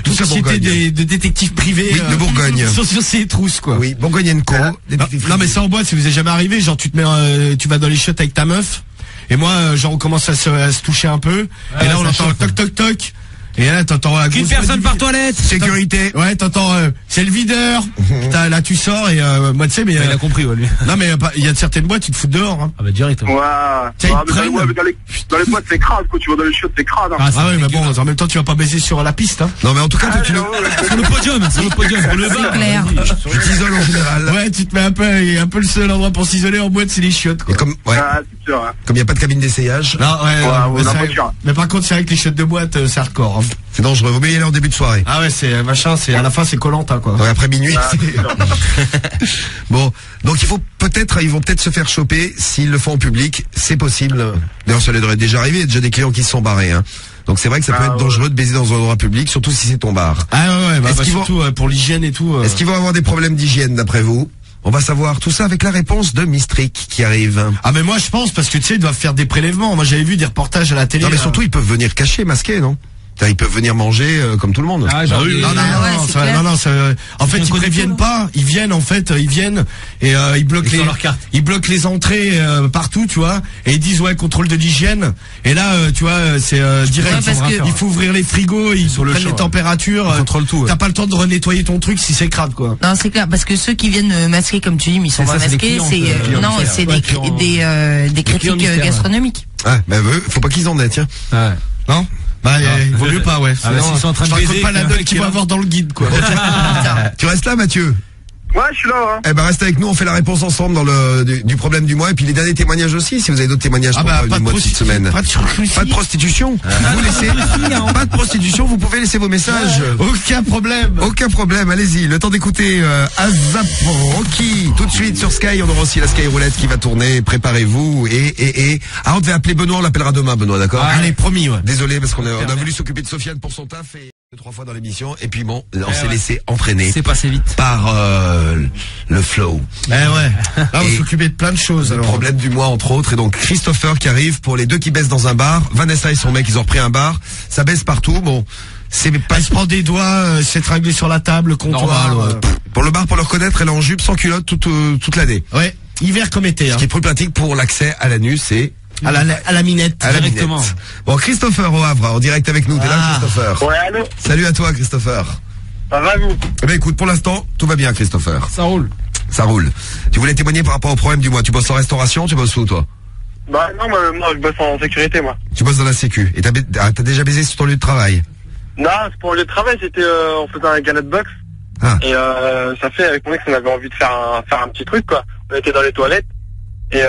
toute
la
société
Bourgogne.
de détectives privés.
Oui, de Bourgogne.
Sur ces trousses, quoi.
Oui, Bourgogne & Co.
Non, mais ça en boîte, ça vous est jamais arrivé, genre tu te mets, tu vas dans les chiottes avec ta meuf, et moi, genre on commence à se toucher un peu, et là on entend toc toc toc. Et là, t'entends la
Qu'une personne par toilette.
Sécurité. Ouais, t'entends, c'est le videur. Là, tu sors et moi, tu sais, mais
Il a compris, ouais, lui.
non, mais il y a de certaines boîtes, ils te foutent dehors. Hein.
Ah bah direct.
Ouais.
Tiens, ils prennent.
Dans les boîtes, c'est crade, quoi, tu vois, dans les chiottes, c'est crade.
Ah ouais, mais bon, en même temps, tu vas pas baiser sur la piste. Hein.
Non, mais en tout cas, toi, tu
Sur le podium, sur le bar.
C'est clair.
tu t'isoles en général.
Ouais, tu te mets un peu le seul endroit pour s'isoler en boîte, c'est les chiottes. Quoi.
Et comme, ouais,
Ah, c'est sûr, hein.
comme il n'y a pas de cabine d'essayage,
Non, ouais,
Ouais,
c'est
la
vrai.
voiture.
Mais par contre, c'est vrai que les chiottes de boîte, c'est hardcore. Hein.
c'est dangereux. Vaut mieux y aller en début de soirée.
Ah ouais, c'est machin, c'est à la fin, c'est Koh-Lanta, quoi.
Ouais, après minuit.
Ah, c'est sûr.
Bon, donc ils vont peut-être se faire choper s'ils le font en public, c'est possible. D'ailleurs, ça leur est déjà arrivé, il y a déjà des clients qui se sont barrés. Hein. Donc c'est vrai que ça peut être dangereux de baiser dans un endroit public, surtout si c'est ton bar.
Ah ouais, bah,
Est-ce qu'ils
surtout pour l'hygiène et tout.
Est-ce qu'ils vont avoir des problèmes d'hygiène d'après vous? On va savoir tout ça avec la réponse de Mistrick qui arrive.
Ah mais moi je pense parce que tu sais ils doivent faire des prélèvements. Moi j'avais vu des reportages à la télé.
Non mais surtout ils peuvent venir cacher, masquer, non? Ils peuvent venir manger comme tout le monde.
Ah, genre,
oui,
oui.
non,
c'est clair.
non, en fait, ils préviennent pas, ils viennent, et ils bloquent ils bloquent les entrées partout, tu vois, et ils disent ouais, contrôle de l'hygiène. Et là, tu vois, c'est direct.
Ouais, parce que-
il faut ouvrir les frigos, ils prennent les températures.
Ils contrôlent tout, ouais.
T'as pas le temps de renettoyer ton truc si c'est crade, quoi.
Non, c'est clair, parce que ceux qui viennent masquer, comme tu dis, mais ils sont
C'est
pas
ça, c'est
masqués,
des clients,
c'est
des clients
non,
mystères.
c'est
Ouais,
des
clients
critiques
mystères, ouais.
gastronomiques.
Ah, bah faut pas qu'ils en aient, tiens.
Ouais.
Non? Bah, il vaut mieux pas, ouais.
Ah, bah, s'ils sont en train de
je raconte
baiser,
pas la
qu'il y a un
note
mec
qu'il
qui
va
est
avoir dans le guide, quoi.
Tu restes là, Mathieu?
Ouais, je suis là, hein.
Eh ben reste avec nous, on fait la réponse ensemble dans du problème du mois et puis les derniers témoignages aussi. Si vous avez d'autres témoignages pour le problème du mois de cette semaine.
Pas de
Prostitution. Vous laissez pas de prostitution, vous pouvez laisser vos messages.
aucun problème.
Aucun problème, allez-y. Le temps d'écouter Azap Rocky. Tout de suite sur Sky, on aura aussi la Sky Roulette qui va tourner. Préparez-vous Ah, on devait appeler Benoît, on l'appellera demain, Benoît, d'accord?
Allez, promis, ouais.
Désolé parce qu'on a voulu s'occuper de Sofiane pour son taf et 2-3 fois dans l'émission et puis bon, on s'est laissé entraîner
C'est passé vite.
par le flow.
Ouais. Là, on
Et-
s'occupait de plein de choses,
Le
alors.
problème du mois entre autres et donc Christopher qui arrive pour les deux qui baissent dans un bar. Vanessa et son mec ils ont repris un bar, ça baisse partout. Bon,
Elle se prend des doigts, s'étrangler sur la table, le comptoir.
Normal,
Pour le bar, pour le reconnaître, elle est en jupe sans culotte toute l'année.
Ouais, hiver comme été.
Ce qui est plus pratique pour l'accès à l'anus et
À la minette.
à la
Directement.
minette. Bon, Christopher au Havre, en direct avec nous. T'es là, Christopher?
Ouais, allô?
Salut à toi, Christopher.
Ça va, vous?
Eh ben, écoute, pour l'instant, tout va bien, Christopher.
Ça roule.
Ça roule. Tu voulais témoigner par rapport au problème du mois. Tu bosses en restauration, tu bosses où, toi?
Bah, non, moi, je bosse en sécurité, moi.
Tu bosses dans la sécu. Et t'as déjà baisé sur ton lieu de travail?
Non, c'est pour le lieu de travail, c'était, on faisait un galette box.
Ah.
Et, ça fait, avec mon ex, on avait envie de faire un petit truc, quoi. On était dans les toilettes. Et,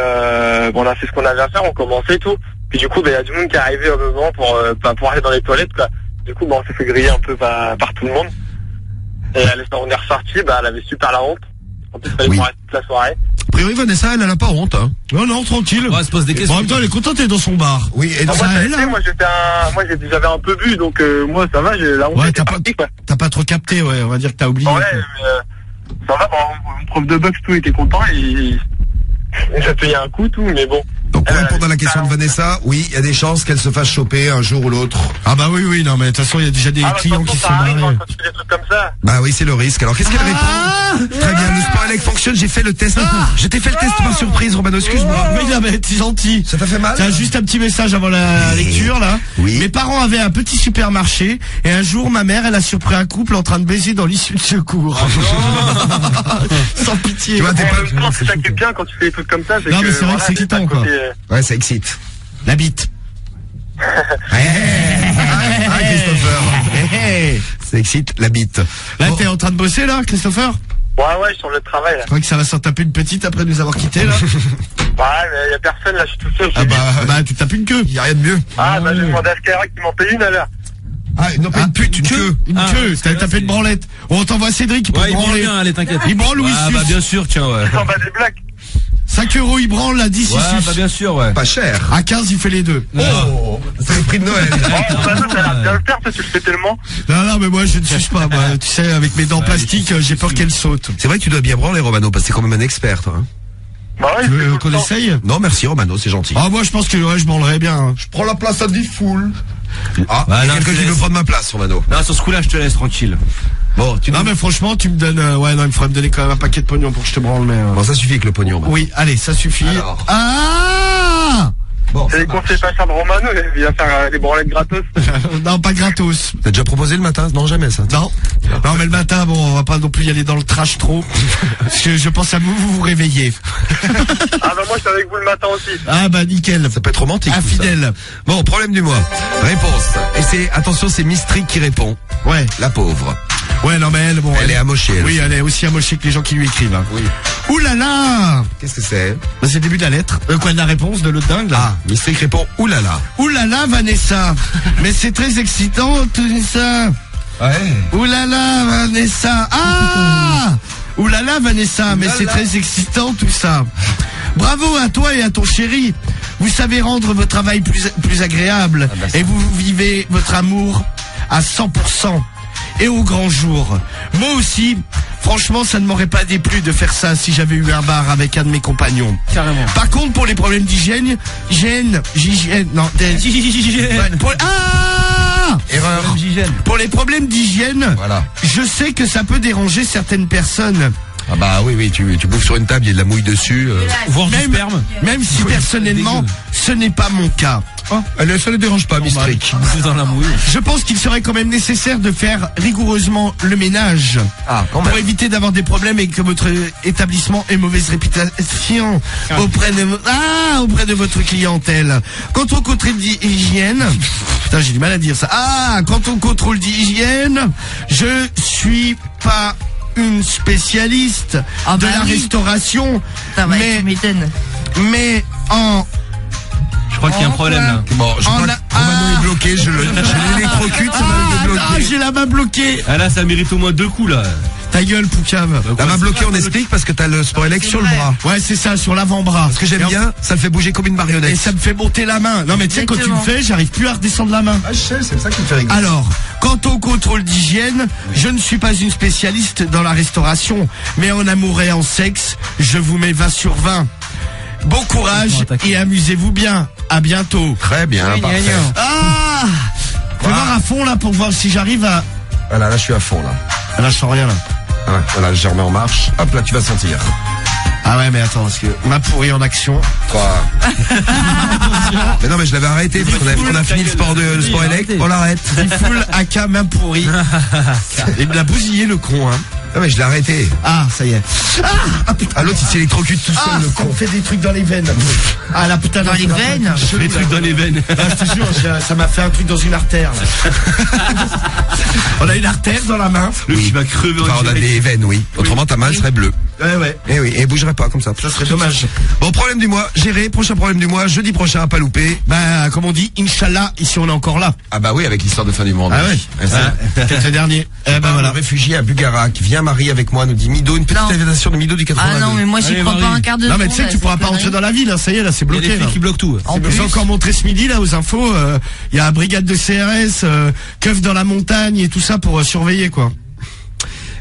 bon, on a fait ce qu'on avait à faire, on commençait et tout. Puis du coup, il y a du monde qui est arrivé au moment pour aller dans les toilettes, quoi. Du coup, on s'est fait griller un peu par tout le monde. Et on est ressorti, elle avait super la honte. En plus, il fallait qu'on reste toute la soirée.
A priori, Vanessa, elle a pas honte, hein.
Non, tranquille.
Ouais, elle se pose des
Bon,
questions.
en même temps, elle est contente d'être dans son bar.
Oui, et
Ah,
dans
moi,
elle,
ça a été, j'avais un peu bu, donc moi, ça va, la honte
Ouais,
était partie, quoi.
T'as pas trop capté, ouais, on va dire que t'as oublié.
Ouais, ça va, mon prof de boxe, tout était content, il a payé un coup, tout, mais bon.
Donc, pour répondre à la question de Vanessa, oui, il y a des chances qu'elle se fasse choper un jour ou l'autre.
Ah bah oui, non, mais de toute façon, il y a déjà des clients qui sont
ça arrive,
barrés.
quand tu fais des trucs comme ça.
Bah oui, c'est le risque. Alors, qu'est-ce qu'elle répond? Très bien, le sport élect fonctionne, j'ai fait le test. Je t'ai fait le test par surprise, Romano, excuse-moi.
Oui, non, mais t'es gentil.
Ça t'a fait mal?
T'as juste un petit message avant la lecture, là.
Oui.
Mes parents avaient un petit supermarché, et un jour, ma mère, elle a surpris un couple en train de baiser dans l'issue de secours. Sans pitié.
Tu vois, t'es
En
pas...
même temps, c'est ça qui est bien quand tu fais des trucs comme ça.
Non, mais c'est vrai que c'est
t'es pas
excitant, quoi.
côté,
Ouais, ça excite.
La bite.
Ah, Christopher. Ça excite la bite.
Là,
Bon.
t'es en train de bosser, là, Christopher?
Ouais, sur le travail, là.
Je crois que ça va s'en taper une petite après nous avoir quittés, là.
Ouais, mais y a personne, là, je suis tout seul.
Ah bah, tu tapes une queue.
Y a rien de mieux.
J'ai demandé à Skyrock qui m'en paye une à l'heure.
Ah, non, pas une pute, une queue.
Une queue, t'as tapé une branlette. On t'envoie Cédric pour
Ouais, il branle
branler.
bien, allez, t'inquiète.
Il branle ou il
Ah,
suce
bah, bien sûr, tiens, ouais.
T'en bats des blagues.
5 €, il branle, là, 10,
Ouais,
il suce.
bah, bien sûr, ouais.
Pas cher.
À 15, il fait les deux.
Oh, c'est les prix de Noël.
Ça a l'air bien le faire, ça, tu le fais tellement.
Non, mais moi, je ne suce pas. Moi, tu sais, avec mes dents plastiques, j'ai peur qu'elles sautent.
C'est vrai que tu dois bien branler, Romano, parce que c'est quand même un expert, toi. Hein.
Bah ouais,
Tu
je fais
veux
tout
qu'on
le temps.
essaye?
Non, merci, Romano, c'est gentil.
Ah, moi, je pense que ouais, je branlerais bien. Hein.
Je prends la place à 10 foules. Ah,
Bah,
il y a
non,
quelqu'un
je te
qui veut
laisse.
prendre ma place, Romano.
Non, sur ce coup-là, je te laisse tranquille.
Bon, tu
Non, mais franchement, tu me donnes... ouais, non, il faudrait me donner quand même un paquet de pognon pour que je te branle, mais...
Bon, ça suffit avec le pognon. bah.
Oui, allez, ça suffit.
Alors.
Ah
Bon,
C'est les conseils pas chers de Romano, il vient faire les branlettes gratos.
Non, pas gratos.
t'as déjà proposé le matin? Non, jamais, ça.
Non. Non, mais le matin, bon, on va pas non plus y aller dans le trash trop. Parce que je pense à vous réveiller.
Ah bah moi, je suis avec vous le matin aussi.
Ah, bah, nickel.
Ça peut être romantique. tout ça.
Infidèle.
Bon, problème du mois. Réponse. Et c'est, attention, c'est Mistrick qui répond.
Ouais.
La pauvre.
Ouais, non, mais elle, bon.
Elle est amochée, elle.
Oui, elle est aussi amochée que les gens qui lui écrivent. Hein.
Oui.
Ouh là là
Qu'est-ce que c'est?
Bah, c'est le début de la lettre. Quoi, de la réponse de l'autre dingue, là.
Ah, Mistrick répond, oulala.
Ouh là là, Vanessa. Mais c'est très excitant, tout ça.
Ouais.
Ouh là là, Vanessa. Ah ouh là là, Vanessa, mais c'est très excitant, tout ça. Bravo à toi et à ton chéri. Vous savez rendre votre travail plus agréable. Et vous vivez votre amour à 100%. Et au grand jour. Moi aussi, franchement, ça ne m'aurait pas déplu de faire ça si j'avais eu un bar avec un de mes compagnons.
Carrément.
Par contre, pour les problèmes d'hygiène,
Erreur.
pour les problèmes d'hygiène,
Voilà.
je sais que ça peut déranger certaines personnes.
Ah bah oui, tu bouffes sur une table, il y a de la mouille dessus.
Voir du sperme.
Même si personnellement,
dégueu.
ce n'est pas mon cas.
Elle, ça ne dérange pas, Mistrick.
C'est dans la mouille.
Je pense qu'il serait quand même nécessaire de faire rigoureusement le ménage.
Ah, quand
Pour
même.
éviter d'avoir des problèmes et que votre établissement ait mauvaise réputation auprès de votre clientèle. Quant au contrôle d'hygiène, putain, j'ai du mal à dire ça. Quant au contrôle d'hygiène, je suis pas une spécialiste
Ah
de
bah
la
oui.
restauration,
Ça va, tu m'étonnes.
mais en
Je crois qu'il y a un problème, là.
Bon, je crois
En
que
a-
Romano est bloqué, j'ai l'électrocute, ça m'a débloqué.
j'ai la main bloquée.
Ah, là, ça mérite au moins 2 coups, là.
Ta gueule, Poucave.
La main bloquée, on explique, parce que t'as le sport élect sur le bras.
Ouais, c'est ça, sur l'avant-bras.
Ce que j'aime
Et en-
bien, ça le fait bouger comme une
Et
marionnette.
ça me fait monter la main. Non, mais tu sais, quand tu le
Exactement.
fais, j'arrive plus à redescendre la main.
Ah, je sais, c'est ça qui me fait rigoler.
Alors, quant au contrôle d'hygiène, je ne suis pas une spécialiste dans la restauration, mais en amour et en sexe, je vous mets 20 sur 20. Bon courage et amusez-vous bien. À bientôt.
Très bien, parfait.
Fais voir à fond là pour voir si j'arrive à...
Voilà, là je suis à fond là.
Là je sens rien là.
Ah ouais, voilà, je remets en marche. Hop là, tu vas sentir.
Ah ouais, mais attends, parce que ma pourrie en action.
Quoi. Mais non, mais je l'avais arrêté parce qu'on a fini le sport élect, on l'arrête.
Il full AK main pourrie. Il me l'a bousillé le con, hein.
Non mais je l'ai arrêté.
Ah, ça y est.
Ah, l'autre il s'électrocute tout seul, le con.
On fait des trucs dans les veines. Ah la putain,
Dans les veines.
Je fais des trucs dans les veines. Ah, je te jure, ça m'a fait un truc dans une artère. Là. On a une artère dans la main.
Le qui va crever. Enfin, on a des veines, oui. Autrement ta main elle serait bleue.
Ouais.
Et oui, et elle bougerait pas comme ça.
Ça serait dommage.
Bon, problème du mois, géré. Prochain problème du mois, jeudi prochain, à pas louper.
Bah, comme on dit, Inch'Allah, ici on est encore là.
Ah bah oui, avec l'histoire de fin du monde.
Ah ouais. Peut-être le dernier.
Ben voilà. Réfugié à Bugarac. Viens Marie avec moi, nous dit Mido. Une petite invitation de Mido du 82.
Ah non, mais moi j'y crois pas un quart de seconde.
Non mais tu sais que tu pourras pas rentrer dans la ville, hein, ça y est, là c'est bloqué.
Il y a des filles qui bloquent tout.
Je vous ai encore montré ce midi là aux infos, il y a brigade de CRS, keuf dans la montagne et tout ça pour surveiller quoi.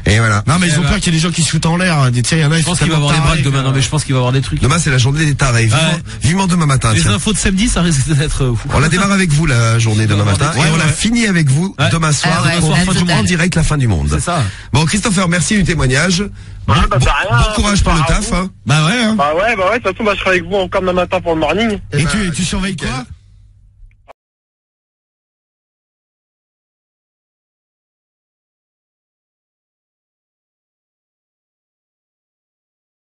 Et voilà.
Non mais ils ont peur qu'il y ait des gens qui se foutent en l'air. Tiens, il y en a.
Je pense qu'il va y avoir des braques demain. Non mais je pense qu'il va y avoir des trucs.
Demain c'est la journée des tarés. Vivement demain matin.
Les infos de samedi, ça risque d'être fou.
On la démarre avec vous la journée demain matin et on la finit avec vous demain soir. En direct la fin du monde.
C'est ça.
Bon Christopher, merci du témoignage. Bon courage pour le taf. Hein.
Bah ouais.
Bah ouais, de toute façon, je serai avec vous encore demain matin pour le morning.
Et tu surveilles quoi?